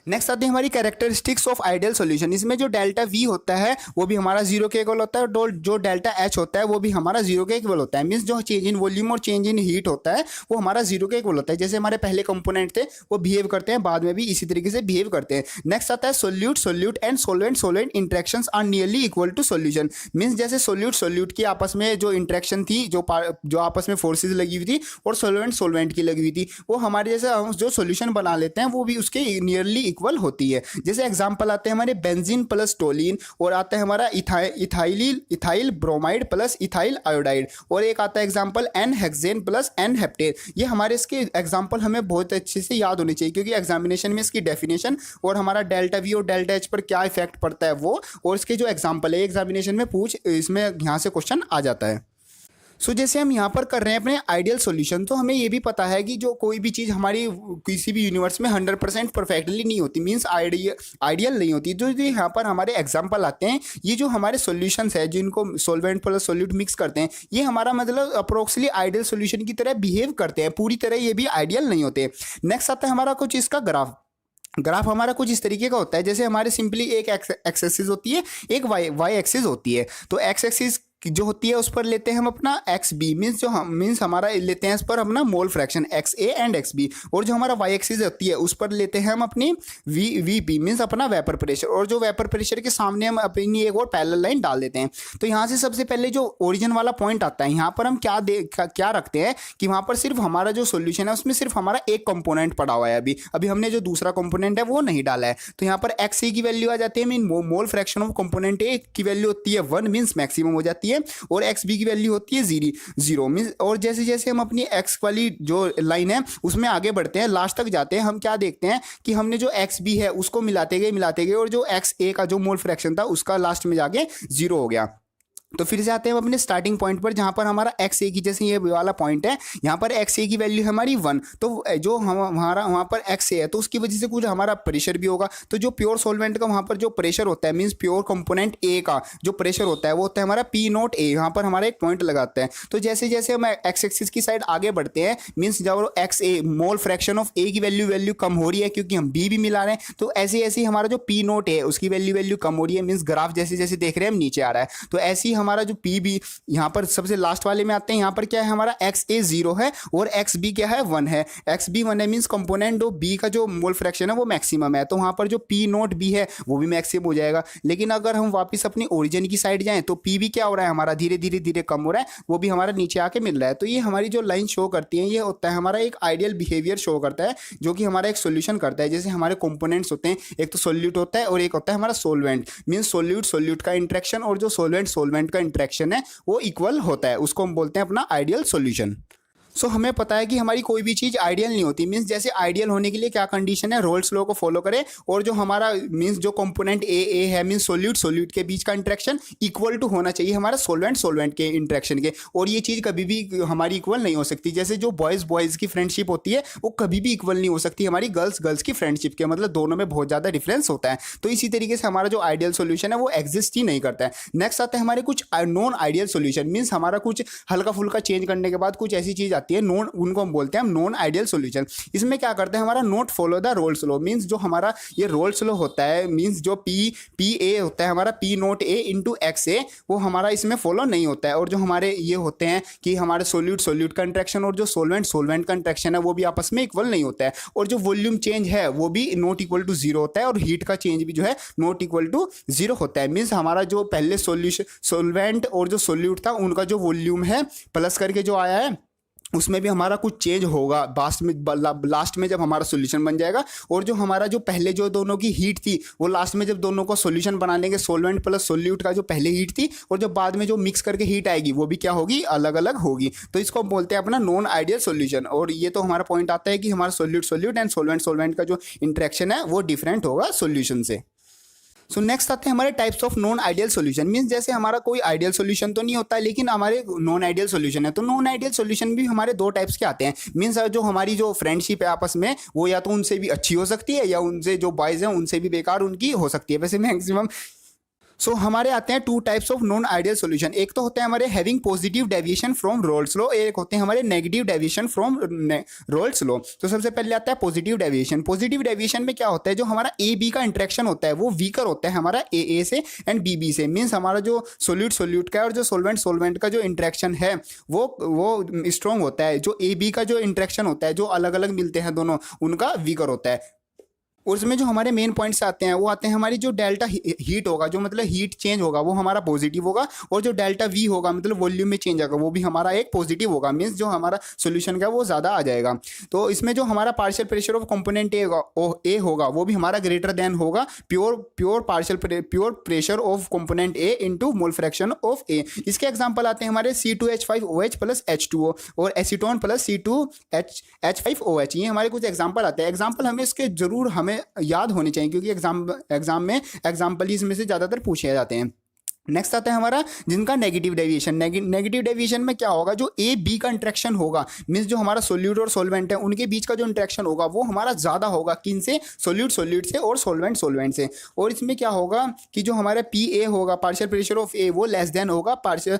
नेक्स्ट आती है हमारी कैरेक्टरिस्टिक्स ऑफ आइडियल सॉल्यूशन। इसमें जो डेल्टा वी होता है वो भी हमारा जीरो के इक्वल होता है और जो डेल्टा एच होता है वो भी हमारा जीरो के इक्वल होता है, मीन्स जो चेंज इन वॉल्यूम और चेंज इन हीट होता है वो हमारा जीरो के इक्वल होता है। जैसे हमारे पहले कंपोनेंट थे वो बिहेव करते हैं बाद में भी इसी तरीके से बिहेव करते हैं। नेक्स्ट आता है solute and solvent interactions are nearly equal to solution, means जैसे सोल्यूट की आपस में जो इंट्रैक्शन थी जो आपस में फोर्सेज लगी हुई थी और सोल्वेंट की लगी हुई थी वो हमारे जैसे जो सोल्यूशन बना लेते हैं वो भी उसके नियरली इक्वल होती है। जैसे एग्जांपल आते हैं हमारे बेंजीन प्लस टोलिन और आता है हमारा ethyl bromide plus ethyl iodide और एक आता है example N hexane plus N heptane. ये हमारे इसके एग्जांपल हमें बहुत अच्छे से याद होने चाहिए क्योंकि एग्जामिनेशन में इसकी डेफिनेशन और हमारा डेल्टा वी और डेल्टा एच पर क्या इफेक्ट पड़ता है वो और इसके जो एग्जांपल है एग्जामिनेशन में इसमें यहाँ से क्वेश्चन आ जाता है। जैसे हम यहाँ पर कर रहे हैं अपने आइडियल सॉल्यूशन, तो हमें ये भी पता है कि जो कोई भी चीज़ हमारी किसी भी यूनिवर्स में 100% परफेक्टली नहीं होती, मींस आइडियल नहीं होती। जो जो यहाँ पर हमारे एग्जांपल आते हैं, ये जो हमारे सॉल्यूशंस है जिनको सॉल्वेंट प्लस सॉल्यूट मिक्स करते हैं, ये हमारा मतलब अप्रोक्सली आइडियल सॉल्यूशन की तरह बिहेव करते हैं, पूरी तरह ये भी आइडियल नहीं होते। नेक्स्ट आता है हमारा कुछ इसका ग्राफ हमारा कुछ इस तरीके का होता है, जैसे हमारे सिंपली एक एक्सेसिस होती है, एक वाई एक्सिस होती है। तो एक्स एक्सिस जो होती है उस पर लेते हैं हम अपना एक्स बी, मीन्स जो हम मीन्स हमारा लेते हैं इस पर अपना mole fraction X A and X B, और जो हमारा वाई एक्सिस होती है उस पर लेते हैं हम अपनी वी पी मीन्स अपना वेपर प्रेशर, और जो वेपर प्रेशर के सामने हम अपनी एक और पैरेलल लाइन डाल देते हैं। तो यहाँ से सबसे पहले जो ओरिजिन वाला पॉइंट आता है, यहाँ पर हम क्या रखते हैं कि वहाँ पर सिर्फ हमारा जो सोल्यूशन है उसमें सिर्फ हमारा एक कंपोनेंट पड़ा हुआ है, अभी हमने जो दूसरा कंपोनेंट है वो नहीं डाला है। तो यहाँ पर एक्स ए की वैल्यू आ जाती है, mean mole fraction of component ए की वैल्यू होती है 1 मीन्स मैक्सिमम हो जाती है, और एक्स बी की वैल्यू होती है 0 मीन्स। और जैसे जैसे हम अपनी एक्स वाली जो लाइन है उसमें आगे बढ़ते हैं, लास्ट तक जाते हैं, हम क्या देखते हैं कि हमने जो एक्स बी है उसको मिलाते गए, और जो एक्स ए का जो मोल फ्रैक्शन था उसका लास्ट में जाके 0 हो गया। तो फिर से आते हैं हम अपने स्टार्टिंग पॉइंट पर, जहाँ पर हमारा एक्स ए की, जैसे ये वाला पॉइंट है, यहाँ पर एक्स ए की वैल्यू है हमारी 1, तो जो हमारा वहाँ पर एक्स ए है तो उसकी वजह से कुछ हमारा प्रेशर भी होगा। तो जो प्योर सॉल्वेंट का वहाँ पर जो प्रेशर होता है, मीन्स प्योर कंपोनेंट ए का जो प्रेशर होता है वो होता है हमारा पी नॉट ए। यहाँ पर हमारा एक पॉइंट लगाते हैं। तो जैसे जैसे हम एक्स एक्सिस की साइड आगे बढ़ते हैं, मीन्स जब X A mole fraction of A की वैल्यू कम हो रही है क्योंकि हम बी भी मिला रहे हैं, तो ऐसे ऐसे हमारा जो पी नॉट ए उसकी वैल्यू कम हो रही है, मीन्स ग्राफ जैसे जैसे देख रहे हैं हम नीचे आ रहा है। तो ऐसे ही हमारा जो पी बी, यहाँ पर सबसे लास्ट वाले में आते हैं, यहाँ पर क्या है हमारा एक्स ए 0 है और एक्स बी क्या है 1 है, एक्स बी 1 है मीन्स कंपोनेंट ऑफ बी का जो मोल फ्रैक्शन है वो मैक्सिमम है, तो वहाँ पर जो पी नॉट बी है वो भी मैक्सिमम हो जाएगा। लेकिन अगर हम वापस अपनी ओरिजिन की साइड जाएं तो पी भी क्या हो रहा है हमारा धीरे धीरे कम हो रहा है, वो भी हमारा नीचे आके मिल रहा है। तो ये हमारी जो लाइन शो करती है ये होता है हमारा एक आइडियल बिहेवियर शो करता है, जो कि हमारा एक सोल्यूशन करता है। जैसे हमारे कंपोनेंट्स होते हैं, एक तो सोल्यूट होता है और एक होता है हमारा सोलवेंट, मीन्स सोल्यूट का इंट्रैक्शन और जो सोलवेंट का इंट्रैक्शन है वो इक्वल होता है, उसको हम बोलते हैं अपना आइडियल सॉल्यूशन। हमें पता है कि हमारी कोई भी चीज़ आइडियल नहीं होती, मीन्स जैसे आइडियल होने के लिए क्या कंडीशन है, रोल्स लॉ को फॉलो करें, और जो हमारा मीन्स जो कंपोनेंट ए है मीन्स सोल्यूट के बीच का इंट्रैक्शन इक्वल टू होना चाहिए हमारा सोलवेंट के इंट्रैक्शन के, और ये चीज़ कभी भी हमारी इक्वल नहीं हो सकती। जैसे जो बॉयज़ की फ्रेंडशिप होती है वो कभी भी इक्वल नहीं हो सकती हमारी गर्ल्स की फ्रेंडशिप के, मतलब दोनों में बहुत ज़्यादा डिफरेंस होता है। तो इसी तरीके से हमारा जो आइडियल सोल्यूशन है वो एग्जिस्ट ही नहीं करता है। नेक्स्ट आता है हमारे कुछ नॉन आइडियल सोल्यूशन, मीन्स हमारा कुछ हल्का फुल्का चेंज करने के बाद कुछ ऐसी चीज़ आती है नॉन, उनको हम बोलते हैं हम नॉन आइडियल सॉल्यूशन। इसमें क्या करते हैं हमारा not follow the roles law, means जो हमारा ये रोल्स लॉ होता है, मींस जो पी ए होता है हमारा P naught A into X A, वो हमारा इसमें फॉलो नहीं होता है। और जो हमारे ये होते हैं कि हमारे सोल्यूट का इंट्रैक्शन और जो सोलवेंट का इंट्रैक्शन है वो भी आपस में इक्वल नहीं होता है, और जो वॉल्यूम चेंज है वो भी नॉट इक्वल टू 0 होता है, और हीट का चेंज भी जो है नॉट इक्वल टू 0 होता है। मीन्स हमारा जो पहले सोलवेंट और जो सोल्यूट था उनका जो वॉल्यूम है प्लस करके जो आया है उसमें भी हमारा कुछ चेंज होगा लास्ट में जब हमारा सॉल्यूशन बन जाएगा, और जो हमारा जो पहले जो दोनों की हीट थी वो लास्ट में जब दोनों को सॉल्यूशन बना लेंगे, सोलवेंट प्लस सोल्यूट का जो पहले हीट थी और जो बाद में जो मिक्स करके हीट आएगी वो भी क्या होगी, अलग अलग होगी। तो इसको हम बोलते हैं अपना नॉन आइडियल सॉल्यूशन। और ये तो हमारा पॉइंट आता है कि हमारा सोल्यूट एंड सोलवेंट का जो इंट्रैक्शन है वो डिफरेंट होगा सॉल्यूशन से। नेक्स्ट आते हैं हमारे types of non ideal solution, means जैसे हमारा कोई आइडियल सॉल्यूशन तो नहीं होता है लेकिन हमारे नॉन आइडियल सॉल्यूशन है। तो नॉन आइडियल सॉल्यूशन भी हमारे 2 टाइप्स के आते हैं, मींस जो हमारी जो फ्रेंडशिप है आपस में वो या तो उनसे भी अच्छी हो सकती है या उनसे जो बॉयज़ हैं उनसे भी बेकार उनकी हो सकती है, वैसे मैक्सिमम। हमारे आते हैं 2 types of non ideal solution. एक तो होते हैं हमारे having positive deviation from roles law, एक होते हैं हमारे negative deviation from roles law. तो सबसे पहले आता है पॉजिटिव डेविएशन। पॉजिटिव डेविएशन में क्या होता है, जो हमारा ए बी का इंट्रैक्शन होता है वो वीकर होता है हमारा ए से एंड बी से, मीन्स हमारा जो सोल्यूट का और जो सोलवेंट का जो इंट्रैक्शन है वो स्ट्रॉन्ग होता है। जो ए बी का जो इंट्रैक्शन होता है, जो अलग अलग मिलते हैं दोनों, उनका वीकर होता है। और उसमें जो हमारे मेन पॉइंट्स आते हैं वो आते हैं हमारी जो डेल्टा हीट होगा, जो मतलब हीट चेंज होगा वो हमारा पॉजिटिव होगा, और जो डेल्टा वी होगा मतलब वॉल्यूम में चेंज होगा वो भी हमारा एक पॉजिटिव होगा, मीन्स जो हमारा सोल्यूशन का वो ज़्यादा आ जाएगा। तो इसमें जो हमारा partial pressure of component A होगा वो भी हमारा ग्रेटर देन होगा pure pressure of component A into mole fraction of A. इसके एग्जाम्पल आते हैं हमारे C2H5OH प्लस H2O और एसीटोन प्लस C2H5OH। ये हमारे कुछ एग्जाम्पल आते हैं। एग्जाम्पल हमें इसके जरूर हमें याद होने चाहिए क्योंकि एग्जाम में एग्जाम्पल इसमें से ज़्यादातर पूछे जाते हैं। नेक्स्ट आता है हमारा जिनका नेगेटिव डेविएशन। नेगेटिव डेविएशन में क्या होगा, जो ए बी का इंटरेक्शन होगा, मीन्स जो हमारा सोल्यूट और सोलवेंट है उनके बीच का जो इंटरेक्शन होगा वो हमारा ज़्यादा होगा, किन से, सोल्यूट से और सोलवेंट से। और इसमें क्या होगा कि जो हमारा पी ए होगा, पार्शियल प्रेशर ऑफ ए, वो लेस देन होगा partial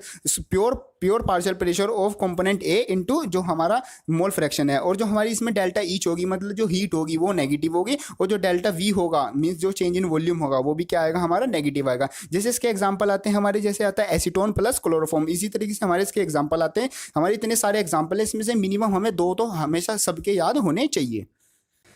pure partial pressure of component A into जो हमारा मोल फ्रैक्शन है। और जो हमारी इसमें डेल्टा ईच होगी, मतलब जो हीट होगी वो नेगेटिव होगी, और जो डेल्टा वी होगा मीन्स जो चेंज इन वॉल्यूम होगा वो भी क्या आएगा, हमारा नेगेटिव आएगा। जैसे इसके एग्जांपल आते हैं हमारे, जैसे आता है एसीटोन प्लस क्लोरोफॉर्म, इसी तरीके से हमारे इसके एग्जांपल आते हैं। हमारे इतने सारे एग्जांपल है, इसमें से मिनिमम हमें 2 तो हमेशा सबके याद होने चाहिए।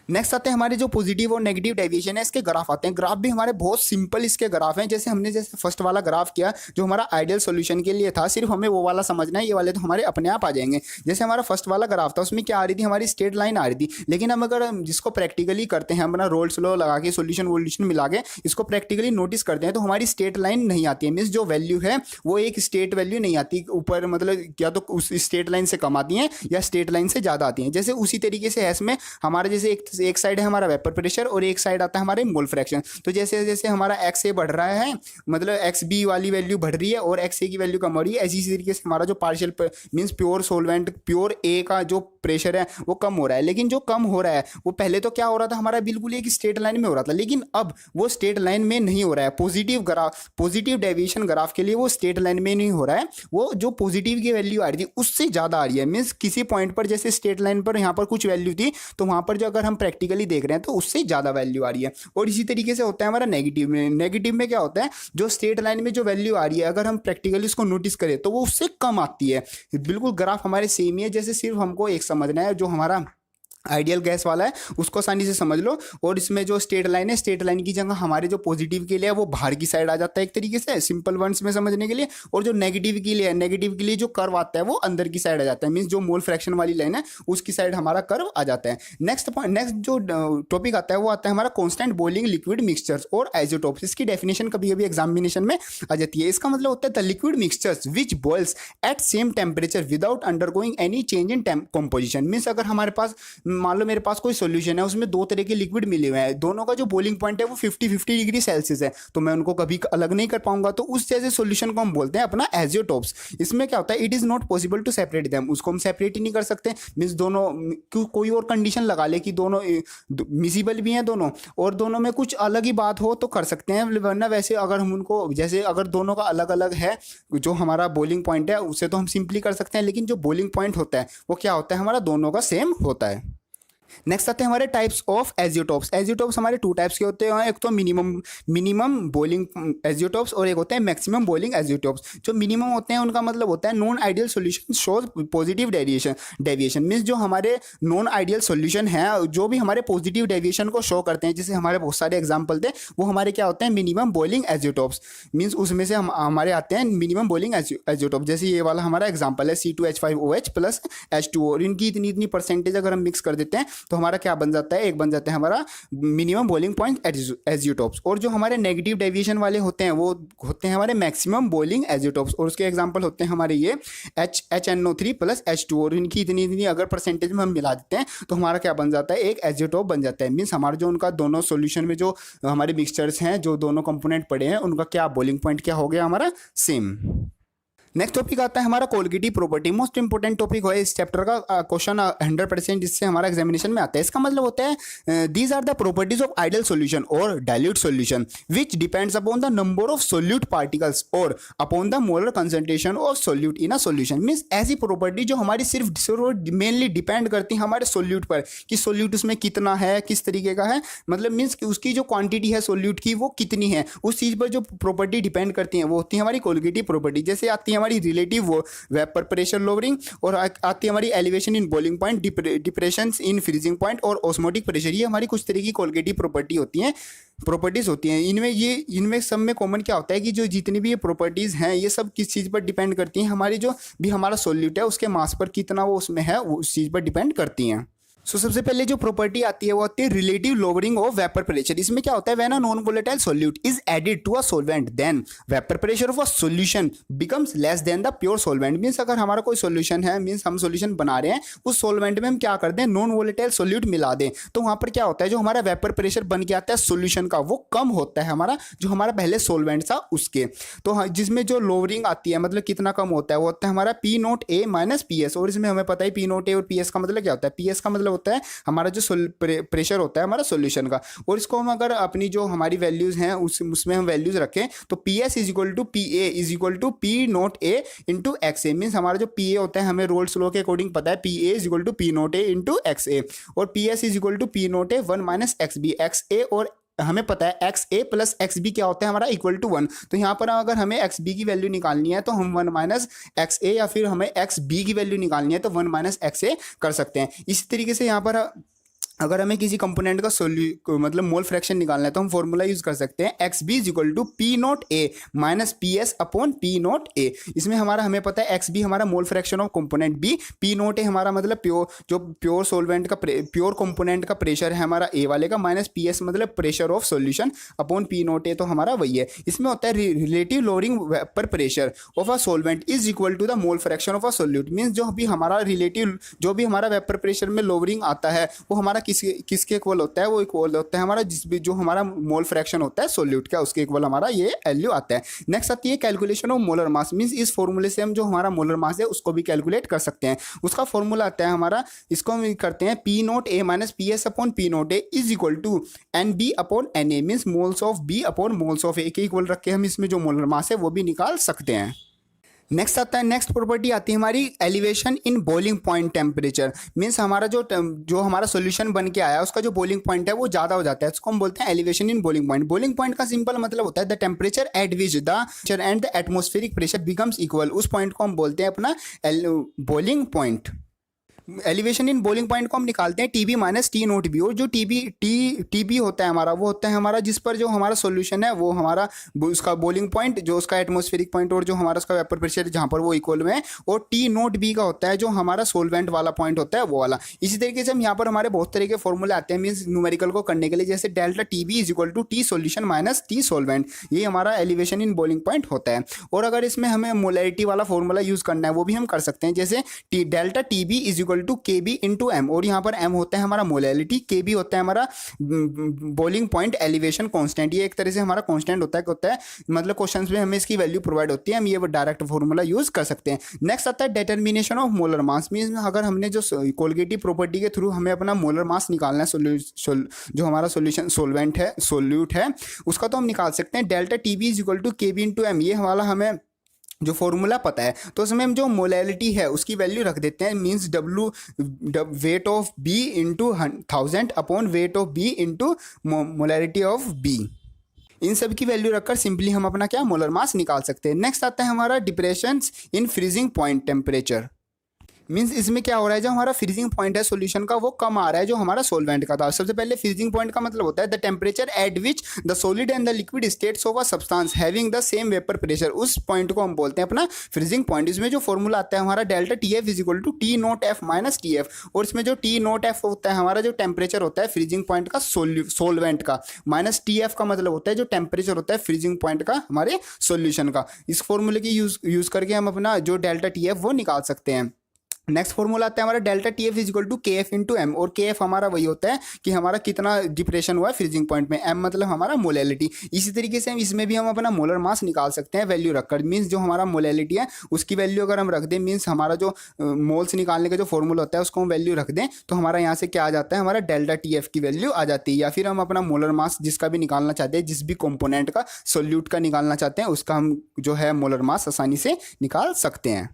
नेक्स्ट आते हैं हमारे जो पॉजिटिव और नेगेटिव डेविएशन है, इसके ग्राफ आते हैं। ग्राफ भी हमारे बहुत सिंपल इसके ग्राफ हैं। जैसे फर्स्ट वाला ग्राफ किया जो हमारा आइडियल सॉल्यूशन के लिए था, सिर्फ हमें वो वाला समझना है, ये वाले तो हमारे अपने आप आ जाएंगे। जैसे हमारा फर्स्ट वाला ग्राफ था उसमें क्या आ रही थी, हमारी स्ट्रेट लाइन आ रही थी। लेकिन हम अगर जिसको प्रैक्टिकली करते हैं, अपना रोल्स लॉ लगा के सोल्यूशन मिला के इसको प्रैक्टिकली नोटिस करते हैं, तो हमारी स्ट्रेट लाइन नहीं आती है। मीन्स जो वैल्यू है वो एक स्ट्रेट वैल्यू नहीं आती ऊपर, मतलब या तो उस स्ट्रेट लाइन से कम आती है या स्ट्रेट लाइन से ज़्यादा आती है। जैसे उसी तरीके से है इसमें हमारा, जैसे एक साइड है हमारा वेपर प्रेशर और एक साइड आता है हमारे मोल फ्रैक्शन। तो जैसे जैसे हमारा एक्स ए बढ़ रहा है, मतलब एक्स बी वाली वैल्यू बढ़ रही है और एक्स ए की वैल्यू कम हो रही है, ऐसी तरीके से हमारा जो partial means pure solvent pure A का जो प्रेशर है वो कम हो रहा है। लेकिन जो कम हो रहा है वो पहले तो क्या हो रहा था, हमारा बिल्कुल एक स्ट्रेट लाइन में हो रहा था, लेकिन अब वो स्ट्रेट लाइन में नहीं हो रहा है। पॉजिटिव डेविएशन ग्राफ के लिए वो स्ट्रेट लाइन में नहीं हो रहा है, वो जो पॉजिटिव की वैल्यू आ रही थी उससे ज़्यादा आ रही है। मीन्स किसी पॉइंट पर जैसे स्ट्रेट लाइन पर यहाँ पर कुछ वैल्यू थी, तो वहाँ पर जो अगर हम प्रैक्टिकली देख रहे हैं तो उससे ज़्यादा वैल्यू आ रही है। और इसी तरीके से होता है हमारा नेगेटिव में। नेगेटिव में क्या होता है, जो स्ट्रेट लाइन में जो वैल्यू आ रही है अगर हम प्रैक्टिकली उसको नोटिस करें तो वो उससे कम आती है। बिल्कुल ग्राफ हमारे सेम ही है, जैसे सिर्फ हमको एक समझना है, जो हमारा आइडियल गैस वाला है उसको आसानी से समझ लो। और इसमें जो स्ट्रेट लाइन है, स्ट्रेट लाइन की जगह हमारे जो पॉजिटिव के लिए है वो बाहर की साइड आ जाता है एक तरीके से सिंपल वर्ड्स में समझने के लिए। और जो नेगेटिव के लिए है, नेगेटिव के लिए जो कर्व आता है वो अंदर की साइड आ जाता है। मीन्स जो मोल फ्रैक्शन वाली लाइन है उसकी साइड हमारा कर्व आ जाता है। नेक्स्ट जो टॉपिक आता है वो आता है हमारा कॉन्स्टेंट बॉइलिंग लिक्विड मिक्सचर्स और आइसोटोप्स। इसकी डेफिनेशन कभी कभी एग्जामिनेशन में आ जाती है। इसका मतलब होता है the liquid mixtures which boils at same temperature without undergoing any change in composition. Means अगर हमारे पास, मान लो मेरे पास कोई सॉल्यूशन है, उसमें 2 तरह के लिक्विड मिले हुए हैं, दोनों का जो बॉइलिंग पॉइंट है वो 50-50 डिग्री सेल्सियस है, तो मैं उनको कभी अलग नहीं कर पाऊंगा। तो उस जैसे सॉल्यूशन को हम बोलते हैं अपना एजियोटोप्स। इसमें क्या होता है, it is not possible to separate them, उसको हम सेपरेट ही नहीं कर सकते। मीन्स दोनों कोई और कंडीशन लगा ले कि दोनों मिसिबल भी हैं दोनों, और दोनों में कुछ अलग ही बात हो तो कर सकते हैं, वरना वैसे अगर हम उनको, जैसे अगर दोनों का अलग अलग है जो हमारा बॉइलिंग पॉइंट है उसे तो हम सिंपली कर सकते हैं, लेकिन जो बॉइलिंग पॉइंट होता है वो क्या होता है, हमारा दोनों का सेम होता है। नेक्स्ट आते हैं हमारे टाइप्स ऑफ एजियोटोप्स। एजियोटोप्स हमारे 2 टाइप्स के होते हैं, एक तो मिनिमम बॉइलिंग एजियोटोप्स और एक होते हैं मैक्सिमम बॉइलिंग एजियोटोप्स। जो मिनिमम होते हैं उनका मतलब होता है non ideal solution shows positive deviation. Means जो हमारे नॉन आइडियल सॉल्यूशन है जो भी हमारे पॉजिटिव डेविएशन को शो करते हैं, जैसे हमारे बहुत सारे एग्जाम्पल थे, वो हमारे क्या होते हैं, मिनिमम बॉइलिंग एजियोटोप्स। मीन्स उसमें से हमारे आते हैं मिनिमम बॉइलिंग एजियोटोप। जैसे ये वाला हमारा एग्जाम्पल है C2H5OH प्लस H2O, और इनकी इतनी परसेंटेज अगर हम मिक्स कर देते हैं तो हमारा क्या बन जाता है, एक बन जाता है हमारा मिनिमम बॉइलिंग पॉइंट एजियोटोप्स। और जो हमारे नेगेटिव डेविएशन वाले होते हैं वो होते हैं हमारे मैक्सिमम बॉइलिंग एजियोटोप्स, और उसके एग्जांपल होते हैं हमारे ये HNO3 प्लस H2O, और इनकी इतनी अगर परसेंटेज में हम मिला देते हैं तो हमारा क्या बन जाता है, एक एजियोटोप बन जाता है। मीन्स हमारा जो उनका दोनों सॉल्यूशन में जो हमारे मिक्सचर्स हैं, जो दोनों कंपोनेंट पड़े हैं, उनका क्या बॉइलिंग पॉइंट क्या हो गया हमारा, सेम। नेक्स्ट टॉपिक आता है हमारा कोलगेटिव प्रॉपर्टी। मोस्ट इंपोर्टेंट टॉपिक है इस चैप्टर का, क्वेश्चन 100% जिससे हमारा एग्जामिनेशन में आता है। इसका मतलब होता है these are the properties of ideal solution और dilute solution which depends upon the number of solute particles और upon the molar concentration of solute in a solution. Means ऐसी प्रॉपर्टी जो हमारी सिर्फ मेनली डिपेंड करती है हमारे सोल्यूट पर, कि सोल्यूट उसमें कितना है, किस तरीके का है, मतलब मीन्स उसकी जो क्वांटिटी है सोल्यूट की वो कितनी है, उस चीज़ पर जो प्रॉपर्टी डिपेंड करती है वो होती है हमारी कोलगेटिव प्रॉपर्टी। जैसे आती है हमारी रिलेटिव वेपर प्रेशर लोअरिंग, और आती है हमारी elevation in boiling point, depression in freezing point और ऑस्मोटिक प्रेशर। ये हमारी कुछ तरह की कोलगेटिव प्रॉपर्टीज होती हैं। इनमें सब में कॉमन क्या होता है कि जो जितनी भी ये प्रॉपर्टीज़ हैं ये सब किस चीज़ पर डिपेंड करती हैं, हमारी जो भी हमारा सोल्यूट है उसके मास पर कितना वो उसमें है वो उस चीज़ पर डिपेंड करती हैं। सबसे पहले जो प्रॉपर्टी आती है वो आती है relative lowering of vapour pressure. इसमें क्या होता है, when a non volatile solute is added to a solvent then vapour pressure of a solution becomes less than the pure solvent. Means अगर हमारा कोई सॉल्यूशन है, मींस हम सॉल्यूशन बना रहे हैं, उस सॉल्वेंट में हम क्या कर दें, नॉन वोलेटाइल सॉल्यूट मिला दें, तो वहां पर क्या होता है, जो हमारा वेपर प्रेशर बन के आता है सॉल्यूशन का वो कम होता है हमारा जो हमारा पहले सॉल्वेंट था उसके। तो जिसमें जो लोअरिंग आती है मतलब कितना कम होता है, वो होता है हमारा P note A minus P S. और इसमें हमें पता है पी नोट ए और पी एस का मतलब क्या होता है, पी एस का मतलब होता है हमारा जो प्रेशर होता है हमारा सॉल्यूशन का। और इसको हम अगर अपनी जो हमारी वैल्यूज हैं उसमें हम वैल्यूज रखें तो P S is equal to P A is equal to P note A into X A. Means हमारा जो पी ए होता है हमें रोल्स लॉ के अकॉर्डिंग पता है P A is equal to P note A into X A, और P S is equal to P note A one minus X B. X A और हमें पता है X A plus X B क्या होता है हमारा इक्वल टू वन। तो यहाँ पर अगर हमें एक्स बी की वैल्यू निकालनी है तो हम वन माइनस एक्स ए, या फिर हमें एक्स बी की वैल्यू निकालनी है तो वन माइनस एक्स ए कर सकते हैं। इसी तरीके से यहाँ पर अगर हमें किसी कंपोनेंट का मतलब मोल फ्रैक्शन निकालना है तो हम फॉर्मूला यूज कर सकते हैं X B is equal to P note A minus P S upon P note A. इसमें हमारा हमें पता है एक्स बी हमारा mole fraction of component B, P note A हमारा मतलब प्योर सॉल्वेंट का प्योर कंपोनेंट का प्रेशर है हमारा ए वाले का, माइनस पी एस मतलब pressure of solution upon P note A तो हमारा वही है। इसमें होता है relative lowering vapour pressure of a solvent is equal to the mole fraction of a solute. Means जो भी हमारा रिलेटिव जो भी हमारा वेपर प्रेशर में लोअरिंग आता है वो हमारा किसके इक्वल होता है, वो इक्वल होता है हमारा जिस भी जो हमारा मोल फ्रैक्शन होता है सॉल्यूट का उसके इक्वल हमारा ये वैल्यू आता है। नेक्स्ट आती है calculation of molar mass. Means इस फॉर्मूले से हम जो हमारा मोलर मास है उसको भी कैलकुलेट कर सकते हैं। उसका फॉर्मूला आता है हमारा, इसको हम करते हैं P note A minus P S upon P note A is equal to N B upon N A. Means moles of B upon moles of A के इक्वल रख के हम इसमें जो मोलर मास है वो भी निकाल सकते हैं। नेक्स्ट आता है, नेक्स्ट प्रॉपर्टी आती है हमारी elevation in boiling point temperature. Means हमारा जो हमारा सॉल्यूशन बन के आया उसका जो बॉइलिंग पॉइंट है वो ज़्यादा हो जाता है, इसको हम बोलते हैं elevation in boiling point. Boiling point का सिंपल मतलब होता है the temperature at which the and the atmospheric pressure becomes equal. उस पॉइंट को हम बोलते हैं अपना boiling point. Elevation in boiling point को हम निकालते हैं T B minus T nought B. और जो टी बी होता है हमारा वो होता है हमारा जिस पर जो हमारा सॉल्यूशन है वो हमारा उसका बॉइलिंग पॉइंट जो उसका एटमॉस्फेरिक पॉइंट और जो हमारा उसका वेपर प्रेशर जहाँ पर वो इक्वल में है, और टी नोट बी का होता है जो हमारा सोलवेंट वाला पॉइंट होता है वो वाला। इसी तरीके से हम यहाँ पर हमारे बहुत तरह के फॉर्मूले आते हैं मीन्स न्यूमेरिकल को करने के लिए, जैसे delta T B is equal to T solution minus T solvent. ये हमारा एलिवेशन इन बॉइलिंग पॉइंट होता है। और अगर इसमें हमें मोलैरिटी वाला फॉर्मूला यूज करना है वो भी हम कर सकते हैं, जैसे delta T B is equal to K B into M. और यहाँ पर एम होता है हमारा मोलैरिटी, के बी होता है हमारा बॉइलिंग पॉइंट एलिवेशन कांस्टेंट। ये एक तरह से हमारा कांस्टेंट होता है मतलब क्वेश्चंस में हमें इसकी वैल्यू प्रोवाइड होती है, हम ये डायरेक्ट फॉर्मूला यूज कर सकते हैं। नेक्स्ट आता है determination of molar mass. Means अगर हमने जो कोलगेटिव प्रॉपर्टी के थ्रू हमें अपना मोलर मास निकालना है जो हमारा सॉल्यूशन सोलवेंट है सोल्यूट है उसका, तो हम निकाल सकते हैं delta T B is equal to K B into M. ये वाला हमें जो फॉर्मूला पता है तो उसमें हम जो मोलैरिटी है उसकी वैल्यू रख देते हैं, means W weight of B into 1000 upon weight of B into molarity of B. इन सब की वैल्यू रखकर सिंपली हम अपना क्या मोलर मास निकाल सकते हैं। नेक्स्ट आता है हमारा depressions in freezing point temperature. Means इसमें क्या हो रहा है, जो हमारा फ्रीजिंग पॉइंट है सॉल्यूशन का वो कम आ रहा है जो हमारा सोलवेंट का था। सबसे पहले फ्रीजिंग पॉइंट का मतलब होता है the temperature at which the solid and the liquid states of a substance having the same vapour pressure. उस पॉइंट को हम बोलते हैं अपना फ्रीजिंग पॉइंट। इसमें जो फॉर्मूला आता है हमारा delta T F is equal to T nought F minus T F. और इसमें जो टी नोट एफ होता है हमारा जो टेम्परेचर होता है फ्रीजिंग पॉइंट का सोलवेंट का, माइनस टी एफ का मतलब होता है जो टेम्परेचर होता है फ्रीजिंग पॉइंट का हमारे सोल्यूशन का। इस फॉर्मूले की यूज करके हम अपना जो डेल्टा टी एफ वो निकाल सकते हैं। नेक्स्ट फॉर्मूला आता है हमारा delta T F is equal to K F into M. और के एफ हमारा वही होता है कि हमारा कितना डिप्रेशन हुआ है फ्रीजिंग पॉइंट में, एम मतलब हमारा मोलैलिटी। इसी तरीके से इसमें भी हम अपना मोलर मास निकाल सकते हैं वैल्यू रखकर। मीन्स जो हमारा मोलैलिटी है उसकी वैल्यू अगर हम रख दें, मीन्स हमारा जो मोल्स निकालने का जो फॉर्मूला होता है उसको हम वैल्यू रख दें तो हमारा यहाँ से क्या आ जाता है, हमारा डेल्टा टी एफ की वैल्यू आ जाती है। या फिर हम अपना मोलर मास जिसका भी निकालना चाहते हैं, जिस भी कंपोनेंट का सोल्यूट का निकालना चाहते हैं उसका हम जो है मोलर मास आसानी से निकाल सकते हैं।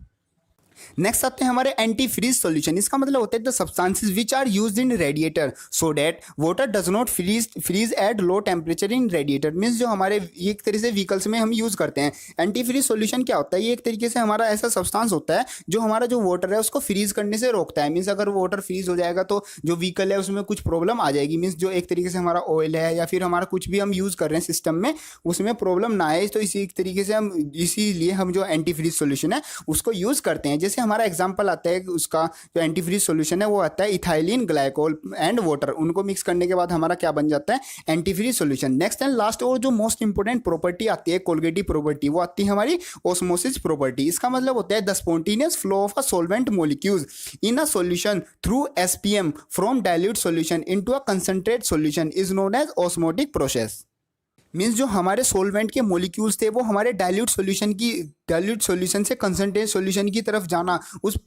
नेक्स्ट आते हैं हमारे एंटी फ्रीज सॉल्यूशन। इसका मतलब होता है the substances which are used in radiator so that water does not freeze at low temperature in radiator. Means जो हमारे एक तरह से व्हीकल्स में हम यूज करते हैं। एंटी फ्रीज सॉल्यूशन क्या होता है, ये एक तरीके से हमारा ऐसा सब्सटेंस होता है जो हमारा जो वाटर है उसको फ्रीज करने से रोकता है। मीन्स अगर वाटर फ्रीज हो जाएगा तो जो व्हीकल है उसमें कुछ प्रॉब्लम आ जाएगी। मीन्स जो एक तरीके से हमारा ऑयल है या फिर हमारा कुछ भी हम यूज कर रहे हैं सिस्टम में उसमें प्रॉब्लम ना आए, तो इसी तरीके से हम इसीलिए हम जो एंटी फ्रीज सॉल्यूशन है उसको यूज करते हैं। जैसे हमारा एग्जांपल आता है उसका जो एंटीफ्रीज सॉल्यूशन है वो आता है इथाइलिन ग्लाइकोल एंड वाटर, उनको मिक्स करने के बाद हमारा क्या बन जाता है antifreeze solution. Next and last और जो मोस्ट इंपोर्टेंट प्रॉपर्टी आती है कोलगेटिव प्रॉपर्टी, वो आती है हमारी ऑस्मोसिस प्रॉपर्टी। इसका मतलब होता है the spontaneous flow of a solvent molecules in a solution through SPM from dilute solution into a concentrate solution is known as osmotic process. Means जो हमारे सोलवेंट के मॉलिक्यूल्स थे वो हमारे डाइल्यूट सॉल्यूशन से कंसंट्रेट सॉल्यूशन की तरफ जाना, उस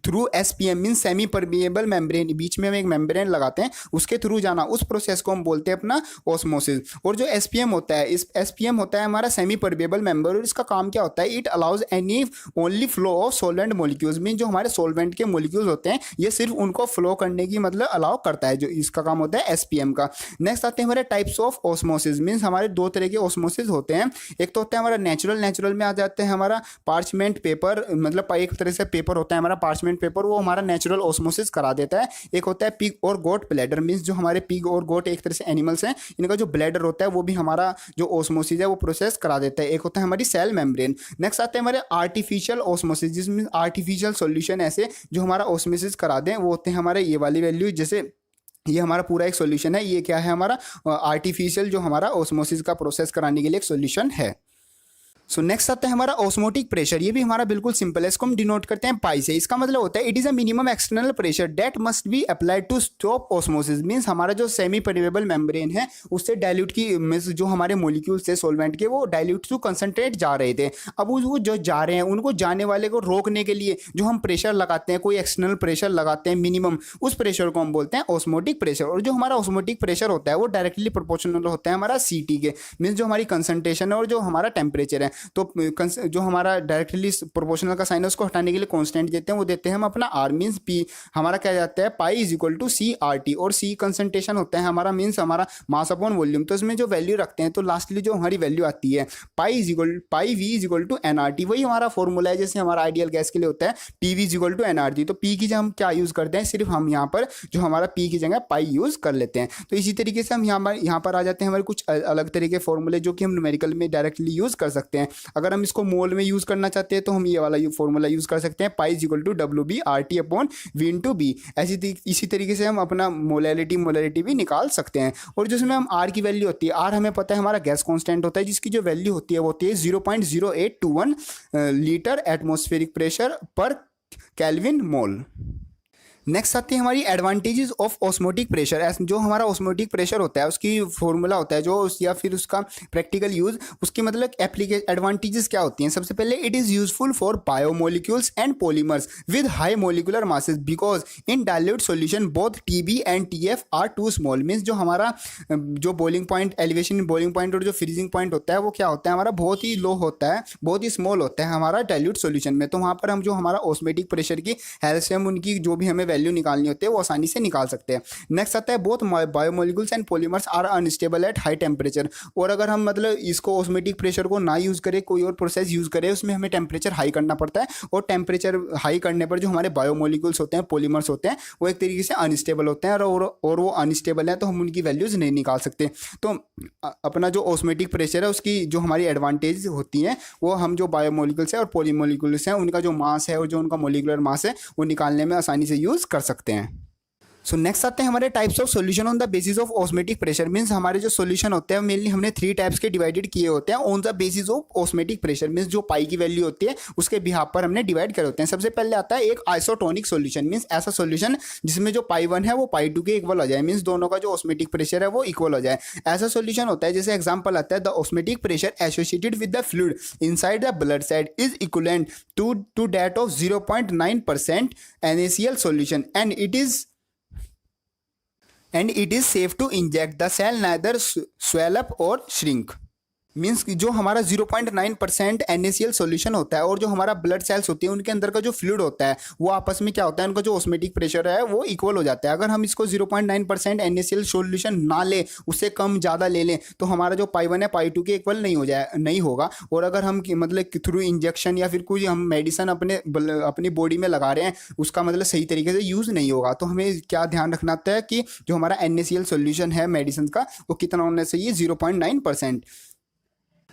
through SPM means semi permeable membrane, बीच में हम एक मेम्ब्रेन लगाते हैं, उसके थ्रू जाना, उस प्रोसेस को हम बोलते हैं अपना ऑस्मोसिस। और जो एसपीएम होता है, इस एसपीएम होता है हमारा सेमी परमिएबल मेम्ब्रेन, और इसका काम क्या होता है, it allows any only flow of solvent molecules. Mean जो हमारे सोलवेंट के मॉलिक्यूल्स होते हैं ये सिर्फ उनको फ्लो करने की मतलब अलाउ करता है, जो इसका काम होता है एसपीएम का। नेक्स्ट आते हैं हमारे टाइप्स ऑफ ऑस्मोसिस। मीन्स हमारे दो तरह के ऑस्मोसिस होते हैं, एक तो होता है हमारा नेचुरल में आ जाते हैं हमारा पार्चमेंट पेपर, मतलब एक तरह से पेपर होता है हमारा पार्चमेंट पेपर, वो हमारा नेचुरल ऑस्मोसिस करा देता है। एक होता है पिग और गोट ब्लैडर, मीन्स जो हमारे पिग और गोट एक तरह से एनिमल्स हैं, इनका जो ब्लैडर होता है वो भी हमारा जो ऑस्मोसिस है वो प्रोसेस करा देता है। एक होता है हमारी सेल मेम्ब्रेन। नेक्स्ट आते हैं हमारे आर्टिफिशियल ऑस्मोसिस, जिसमें आर्टिफिशियल सॉल्यूशन ऐसे जो हमारा ऑस्मोसिस करा दें, वो होते हैं हमारे ये वाली वैल्यू, जैसे ये हमारा पूरा एक सॉल्यूशन है, ये क्या है हमारा आर्टिफिशियल जो हमारा ऑस्मोसिस का प्रोसेस कराने के लिए एक सॉल्यूशन है। सो नेक्स्ट आता है हमारा ऑस्मोटिक प्रेशर। ये भी हमारा बिल्कुल सिंपल है, इसको हम डिनोट करते हैं पाई से। इसका मतलब होता है it is a minimum external pressure that must be applied to stop osmosis. Means हमारा जो सेमी परमेबल मेम्ब्रेन है उससे डाइल्यूट की मींस जो हमारे मॉलिक्यूल्स थे सोलवेंट के वो डाइल्यूट टू कंसंट्रेट जा रहे थे, अब वो जो जा रहे हैं उनको जाने वाले को रोकने के लिए जो हम प्रेशर लगाते हैं, कोई एक्सटर्नल प्रेशर लगाते हैं मिनिमम, उस प्रेशर को हम बोलते हैं ऑस्मोटिक प्रेशर। और जो हमारा ऑस्मोटिक प्रेशर होता है वो डायरेक्टली प्रोपोर्शनल होता है हमारा सीटी के, मींस जो हमारी कंसंट्रेशन है और जो हमारा टेम्परेचर है। तो जो हमारा डायरेक्टली प्रोपोर्शनल का साइन है उसको हटाने के लिए कांस्टेंट देते हैं, वो देते हैं हम अपना आर, मींस पी हमारा क्या जाता है pi is equal to C R T, और सी कंसंट्रेशन होता है हमारा मींस हमारा मास अपॉन वॉल्यूम। तो इसमें जो वैल्यू रखते हैं तो लास्टली जो हमारी वैल्यू आती है pi V is equal to N R T, वही हमारा फॉर्मूला है जैसे हमारा आइडियल गैस के लिए होता है P V is equal to N R T. तो पी की जगह हम क्या यूज करते हैं, सिर्फ हम यहाँ पर जो हमारा पी की जगह पाई यूज कर लेते हैं। तो इसी तरीके से हम यहाँ पर आ जाते हैं हमारे कुछ अलग तरीके फॉर्मूले जो कि हम न्यूमेरिकल में डायरेक्टली यूज कर सकते हैं। अगर हम इसको मोल में यूज करना चाहते हैं तो हम ये वाला फॉर्मूला यूज कर सकते हैं pi is equal to W B R T upon V into B. इसी तरीके से हम अपना मोलैरिटी भी निकाल सकते हैं। और जिसमें हम आर की वैल्यू होती है, आर हमें पता है हमारा गैस कांस्टेंट होता है जिसकी जो वैल्यू होती है वो होती है 0.0821 लीटर एटमॉस्फेरिक प्रेशर पर केल्विन मोल। नेक्स्ट आती है हमारी एडवांटेजेस ऑफ ऑस्मोटिक प्रेशर। जो हमारा ऑस्मोटिक प्रेशर होता है उसकी फॉर्मूला होता है जो या फिर उसका प्रैक्टिकल यूज, उसकी मतलब एडवांटेजेस क्या होती हैं। सबसे पहले it is useful for biomolecules and polymers with high molecular masses because in dilute solution both T B and T F are too small. Means जो हमारा जो boiling point elevation boiling point और जो फ्रीजिंग पॉइंट होता है वो क्या होता है हमारा बहुत ही लो होता है, बहुत ही स्मॉल होता है हमारा डाइल्यूट सॉल्यूशन में। तो वहाँ पर हम जो हमारा ऑस्मोटिक प्रेशर की हेल्प से हम उनकी जो भी हमें वैल्यू निकालनी होती है वो आसानी से निकाल सकते हैं। नेक्स्ट आता है both biomolecules and polymers are unstable at high temperature. और अगर हम मतलब इसको ऑस्मोटिक प्रेशर को ना यूज करें, कोई और प्रोसेस यूज करें, उसमें हमें टेम्परेचर हाई करना पड़ता है, और टेम्परेचर हाई करने पर जो हमारे बायोमोलिक्यूल्स होते हैं पॉलीमर्स होते हैं वो एक तरीके से अनस्टेबल होते हैं, और वो अनस्टेबल है तो हम उनकी वैल्यूज नहीं निकाल सकते। तो अपना जो ऑस्मोटिक प्रेशर है उसकी जो हमारी एडवांटेज होती हैं वो हम जो बायोमोलिक्यूल्स हैं और पॉलीमोलिक्यूल्स हैं उनका जो मास है और जो उनका मोलिकुलर मास है वो निकालने में आसानी से यूज कर सकते हैं। सो नेक्स्ट आते हैं हमारे types of solution on the basis of osmotic pressure. Means हमारे जो सॉल्यूशन होते हैं मेनली हमने 3 टाइप्स के डिवाइडेड किए होते हैं on the basis of osmotic pressure. Means जो पाई की वैल्यू होती है उसके बिहाफ पर हमने डिवाइड करे होते हैं। सबसे पहले आता है एक आइसोटोनिक सॉल्यूशन, मींस ऐसा सॉल्यूशन जिसमें जो पाई 1 है वो पाई 2 के इक्वल हो जाए, मींस दोनों का जो ऑस्मेटिक प्रेशर है वो इक्वल हो जाए। ऐसा सॉल्यूशन होता है जैसे एग्जांपल आता है the osmotic pressure associated with the fluid inside the blood cell is equivalent to that of 0.9% NaCl solution and it is safe to inject. The cell neither swell up or shrink. Means जो हमारा 0.9% NaCl solution होता है और जो हमारा blood cells होती है उनके अंदर का जो फ्लूइड होता है वो आपस में क्या होता है, उनका जो ऑस्मेटिक प्रेशर है वो इक्वल हो जाता है। अगर हम इसको 0.9% NaCl सॉल्यूशन ना लें, उससे कम ज़्यादा ले लें तो हमारा जो पाई 1 है पाई 2 के इक्वल नहीं होगा। और अगर हम मतलब थ्रू इंजेक्शन या फिर कोई हम मेडिसिन अपनी बॉडी में लगा रहे हैं उसका मतलब सही तरीके से यूज़ नहीं होगा। तो हमें क्या ध्यान रखना होता है कि जो हमारा NaCl सॉल्यूशन है मेडिसिन का वो कितना होना चाहिए, 0.9%।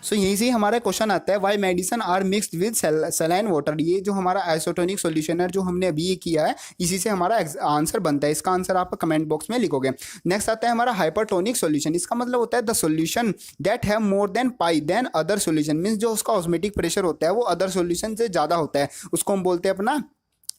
सो यहीं से ही हमारा क्वेश्चन आता है, why medicine are mixed with saline water. ये जो हमारा आइसोटोनिक सॉल्यूशन है जो हमने अभी ये किया है, इसी से हमारा आंसर बनता है। इसका आंसर आप कमेंट बॉक्स में लिखोगे। नेक्स्ट आता है हमारा हाइपरटोनिक सॉल्यूशन। इसका मतलब होता है the solution that have more than pi than other solution. Means जो उसका ऑस्मेटिक प्रेशर होता है वो अदर सॉल्यूशन से ज़्यादा होता है, उसको हम बोलते हैं अपना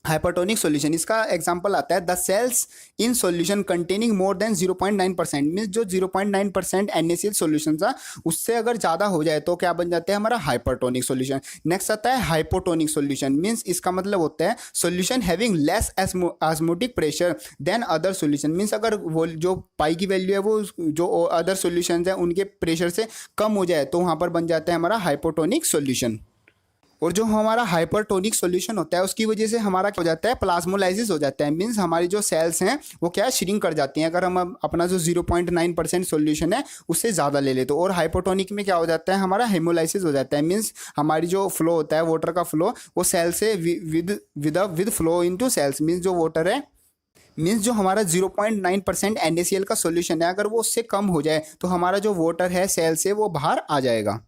हाइपरटोनिक सॉल्यूशन। इसका एग्जांपल आता है the cells in solution containing more than 0.9%। Means जो 0.9% NaCl सॉल्यूशन था उससे अगर ज़्यादा हो जाए तो क्या बन जाता है हमारा हाइपरटोनिक सॉल्यूशन। नेक्स्ट आता है हाइपोटोनिक सॉल्यूशन। मीन्स इसका मतलब होता है solution having less osmotic pressure than other solution. Means अगर वो जो पाई की वैल्यू है वो जो अदर सॉल्यूशन है उनके प्रेशर से कम हो जाए तो वहाँ पर बन जाता है हमारा हाइपोटोनिक सॉल्यूशन। और जो हमारा हाइपरटोनिक सॉल्यूशन होता है उसकी वजह से हमारा क्या हो जाता है, प्लाज्मोलाइसिस हो जाता है। मीन्स हमारी जो सेल्स हैं वो क्या श्रिंक कर जाती हैं अगर हम अपना जो 0.9% सॉल्यूशन है उससे ज़्यादा ले ले तो। और हाइपोटोनिक में क्या हो जाता है, हमारा हेमोलाइसिस हो जाता है। मीन्स हमारी जो फ्लो होता है वाटर का फ्लो वो सेल से with flow into cells. Means जो वाटर है, मीन्स जो हमारा 0.9% NaCl का सॉल्यूशन है अगर वो उससे कम हो जाए तो हमारा जो वाटर है सेल से वो बाहर आ जाएगा।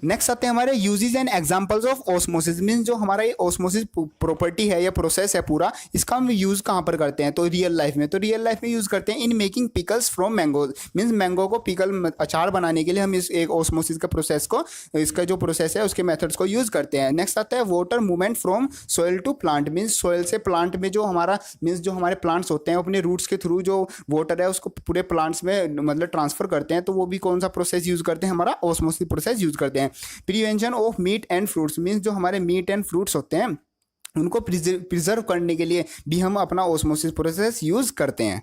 नेक्स्ट आते हैं हमारे uses and examples of osmosis. Means जो हमारा ये ऑस्मोसिस प्रॉपर्टी है या प्रोसेस है पूरा, इसका हम यूज़ कहाँ पर करते हैं तो रियल लाइफ में। तो रियल लाइफ में यूज़ करते हैं in making pickles from mangoes. Means mango को पिकल अचार बनाने के लिए हम इस एक ऑस्मोसिस का प्रोसेस को, इसका जो प्रोसेस है उसके मेथड्स को यूज़ करते हैं। नेक्स्ट आता है water movement from soil to plant. Means soil से प्लांट में जो हमारा मीन्स जो हमारे प्लांट्स होते हैं अपने रूट्स के थ्रू जो वाटर है उसको पूरे प्लांट्स में मतलब ट्रांसफर करते हैं, तो वो भी कौन सा प्रोसेस यूज़ करते हैं, हमारा ऑस्मोसिस प्रोसेस यूज़ करते हैं। Prevention of meat and fruits. Means जो हमारे मीट एंड फ्रूट्स होते हैं उनको प्रिजर्व करने के लिए भी हम अपना ऑस्मोसिस प्रोसेस यूज़ करते हैं।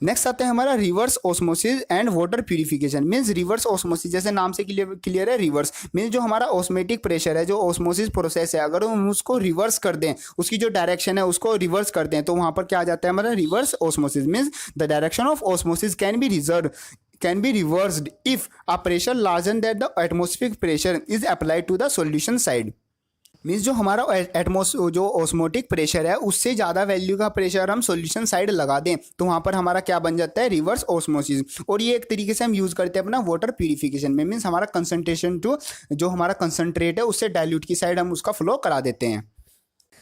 नेक्स्ट आता है हमारा reverse osmosis and water purification. Means reverse osmosis जैसे नाम से क्लियर है, रिवर्स मीन्स जो हमारा ऑस्मेटिक प्रेशर है जो ऑस्मोसिस प्रोसेस है अगर हम उसको रिवर्स कर दें, उसकी जो डायरेक्शन है उसको रिवर्स कर दें तो वहाँ पर क्या आ जाता है हमारा reverse osmosis. Means the direction of osmosis can be reversed if a pressure larger than the atmospheric pressure is applied to the solution side। Means जो हमारा जो ऑस्मोटिक प्रेशर है उससे ज़्यादा वैल्यू का प्रेशर हम सॉल्यूशन साइड लगा दें तो वहाँ पर हमारा क्या बन जाता है, रिवर्स ऑस्मोसिस। और ये एक तरीके से हम यूज़ करते हैं अपना वाटर प्यूरिफिकेशन में। मीन्स हमारा कंसनट्रेशन टू जो हमारा कंसनट्रेट है उससे डाइल्यूट की साइड हम उसका फ्लो करा देते हैं।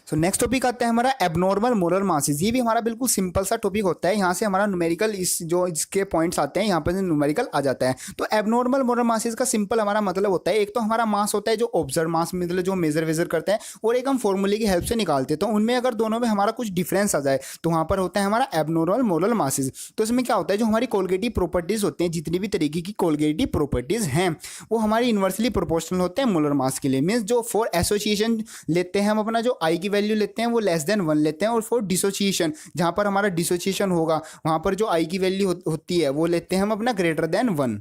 सो नेक्स्ट टॉपिक आता है हमारा एबनॉर्मल मोलर मासेस। ये भी हमारा बिल्कुल सिंपल सा टॉपिक होता है। यहाँ से हमारा न्यूमेरिकल इसके पॉइंट्स आते हैं, यहाँ पर न्यूमेरिकल आ जाता है। तो एबनॉर्मल मोलर मासेस का सिंपल हमारा मतलब होता है एक तो हमारा मास होता है जो ऑब्जर्व मास मतलब जो मेजर करते हैं, और एक हम फॉर्मूले की हेल्प से निकालते हैं। तो उनमें अगर दोनों में हमारा कुछ डिफरेंस आ जाए तो वहाँ पर होता है हमारा एबनॉर्मल मोलर मासेस। तो इसमें क्या होता है जो हमारी कोलगेटिव प्रॉपर्टीज होती हैं, जितनी भी तरीके की कोलगेटिव प्रॉपर्टीज हैं वो हमारी इन्वर्सली प्रोपोर्शनल होते हैं मोलर मास के लिए। मीन्स जो फॉर एसोसिएशन लेते हैं हम अपना जो आई की वैल्यू लेते हैं वो लेस देन 1 लेते हैं, और फॉर डिसोसिएशन जहाँ पर हमारा डिसोसिएशन होगा वहाँ पर जो आई की वैल्यू होती है वो लेते हैं हम अपना ग्रेटर देन 1।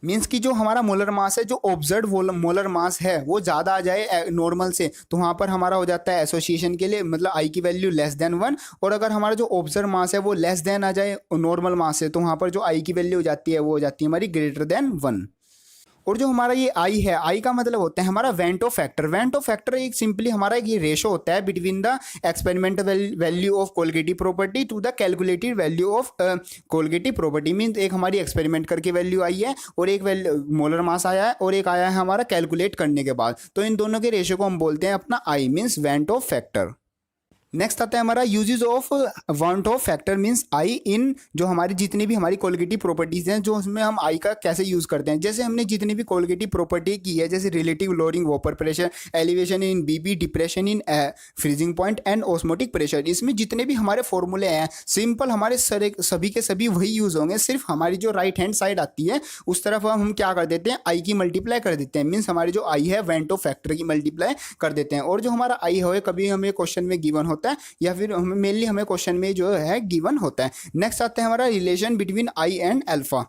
मीन्स कि जो हमारा मोलर मास है जो ऑब्जर्व मोलर मास है वो ज़्यादा आ जाए नॉर्मल से तो वहाँ पर हमारा हो जाता है एसोसिएशन के लिए मतलब आई की वैल्यू लेस देन 1। और अगर हमारा जो ऑब्जर्व मास है वो लेस देन आ जाए नॉर्मल मास से तो वहाँ पर जो आई की वैल्यू हो जाती है वो हो जाती है हमारी ग्रेटर देन 1। और जो हमारा ये आई है, आई का मतलब होता है हमारा वेंटो फैक्टर। वेंटो फैक्टर एक सिंपली हमारा एक ये रेशो होता है between the experimental value of colligative property to the calculated value of colligative property. Means एक हमारी एक्सपेरिमेंट करके वैल्यू आई है और एक मोलर मास आया है और एक आया है हमारा कैलकुलेट करने के बाद, तो इन दोनों के रेशो को हम बोलते हैं अपना I means van't Hoff factor. Next आता है हमारा uses of van't Hoff factor means I इन जो हमारी जितनी भी हमारी कोलगेटिव प्रॉपर्टीज हैं जो उसमें हम आई का कैसे यूज़ करते हैं। जैसे हमने जितनी भी कोलगेटिव प्रॉपर्टी की है जैसे relative lowering water pressure, elevation in BP, depression in freezing point and osmotic pressure, इसमें जितने भी हमारे फॉर्मूले हैं सिंपल हमारे सभी के सभी वही यूज़ होंगे। सिर्फ हमारी जो राइट हैंड साइड आती है उस तरफ हम क्या कर देते हैं, आई की मल्टीप्लाई कर देते हैं। मीन्स हमारी जो आई है वेंटो फैक्टर की मल्टीप्लाई कर देते हैं। और जो हमारा आई है कभी हमें क्वेश्चन में गिवन होता है या फिर हमें मेनली हमें क्वेश्चन में जो है गिवन होता है। नेक्स्ट आता है हमारा relation between I and alpha.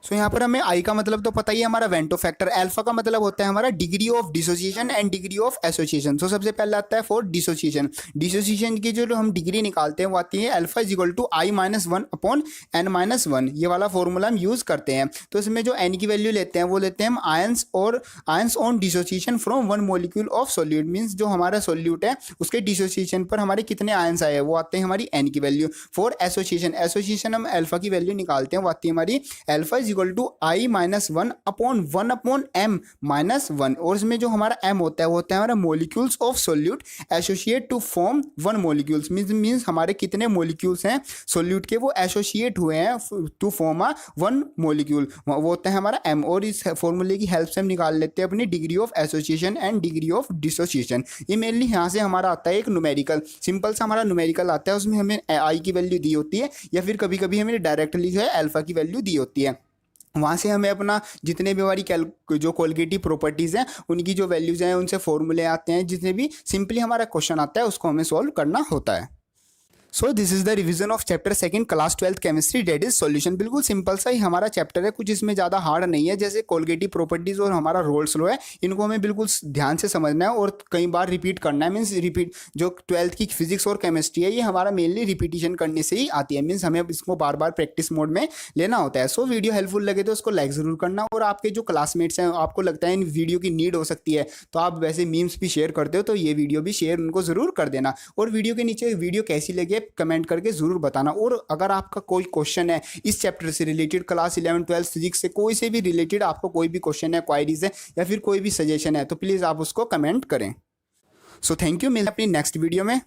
So यहाँ पर हमें आई का मतलब तो पता ही है हमारा वेंटो फैक्टर। अल्फा का मतलब होता है हमारा degree of dissociation and degree of association. तो सबसे पहले आता है फॉर डिसोसिएशन। डिसोसिएशन की जो हम डिग्री निकालते हैं वो आती है alpha is equal to I minus 1 upon N minus 1। ये वाला फॉर्मूला हम यूज़ करते हैं। तो इसमें जो एन की वैल्यू लेते हैं वो लेते हैं हम आयंस और ions on dissociation from 1 molecule of solute. Means जो हमारा सोल्यूट है उसके डिसोसिएशन पर हमारे कितने आयंस आए वो आते हैं हमारी एन की वैल्यू। फॉर एसोसिएशन हम अल्फा की वैल्यू निकालते हैं वो आती है हमारी alpha is is equal to I minus one upon M minus one, और इसमें जो हमारा एम होता है वो होता है हमारा molecules of solute associate to form one molecules, means हमारे कितने मोलिक्यूल्स हैं सोल्यूट के वो एसोसिएट हुए हैं to form a one molecule, वो होता है हमारा एम। और इस फॉर्मूले की हेल्प से हम निकाल लेते हैं अपनी degree of association and degree of dissociation. ये मेनली यहाँ से हमारा आता है एक न्यूमेरिकल, सिंपल सा हमारा न्यूमेरिकल आता है, उसमें हमें आई की वैल्यू दी होती है या फिर कभी कभी हमें डायरेक्टली जो है अल्फा की वैल्यू दी होती है। वहाँ से हमें अपना जितने भी हमारी जो क्वालिटेटिव प्रॉपर्टीज़ हैं उनकी जो वैल्यूज़ हैं उनसे फॉर्मूले आते हैं, जितने भी सिंपली हमारा क्वेश्चन आता है उसको हमें सॉल्व करना होता है। So this is the revision of chapter second class 12th chemistry that is solution. बिल्कुल सिंपल सा ही हमारा चैप्टर है, कुछ इसमें ज़्यादा हार्ड नहीं है। जैसे कोलगेटिव प्रॉपर्टीज़ और हमारा रोल्स लॉ है, इनको हमें बिल्कुल ध्यान से समझना है और कई बार रिपीट करना है। मीन्स रिपीट जो 12th की फिजिक्स और केमिस्ट्री है ये हमारा मेनली रिपीटिशन करने से ही आती है, मीन्स हमें इसको बार बार प्रैक्टिस मोड में लेना होता है। सो वीडियो हेल्पफुल लगे तो उसको लाइक ज़रूर करना, और आपके जो क्लासमेट्स हैं आपको लगता है इन वीडियो की नीड हो सकती है तो आप वैसे मीम्स भी शेयर करते हो तो ये वीडियो भी शेयर उनको ज़रूर कर देना। और वीडियो के नीचे वीडियो कैसी लगे कमेंट करके ज़रूर बताना। और अगर आपका कोई क्वेश्चन है इस चैप्टर से रिलेटेड, क्लास 11 12 फिजिक्स से कोई से भी रिलेटेड आपको कोई भी क्वेश्चन है, क्वायरीज है या फिर कोई भी सजेशन है तो प्लीज़ आप उसको कमेंट करें। सो थैंक यू, मिलते हैं अपनी नेक्स्ट वीडियो में।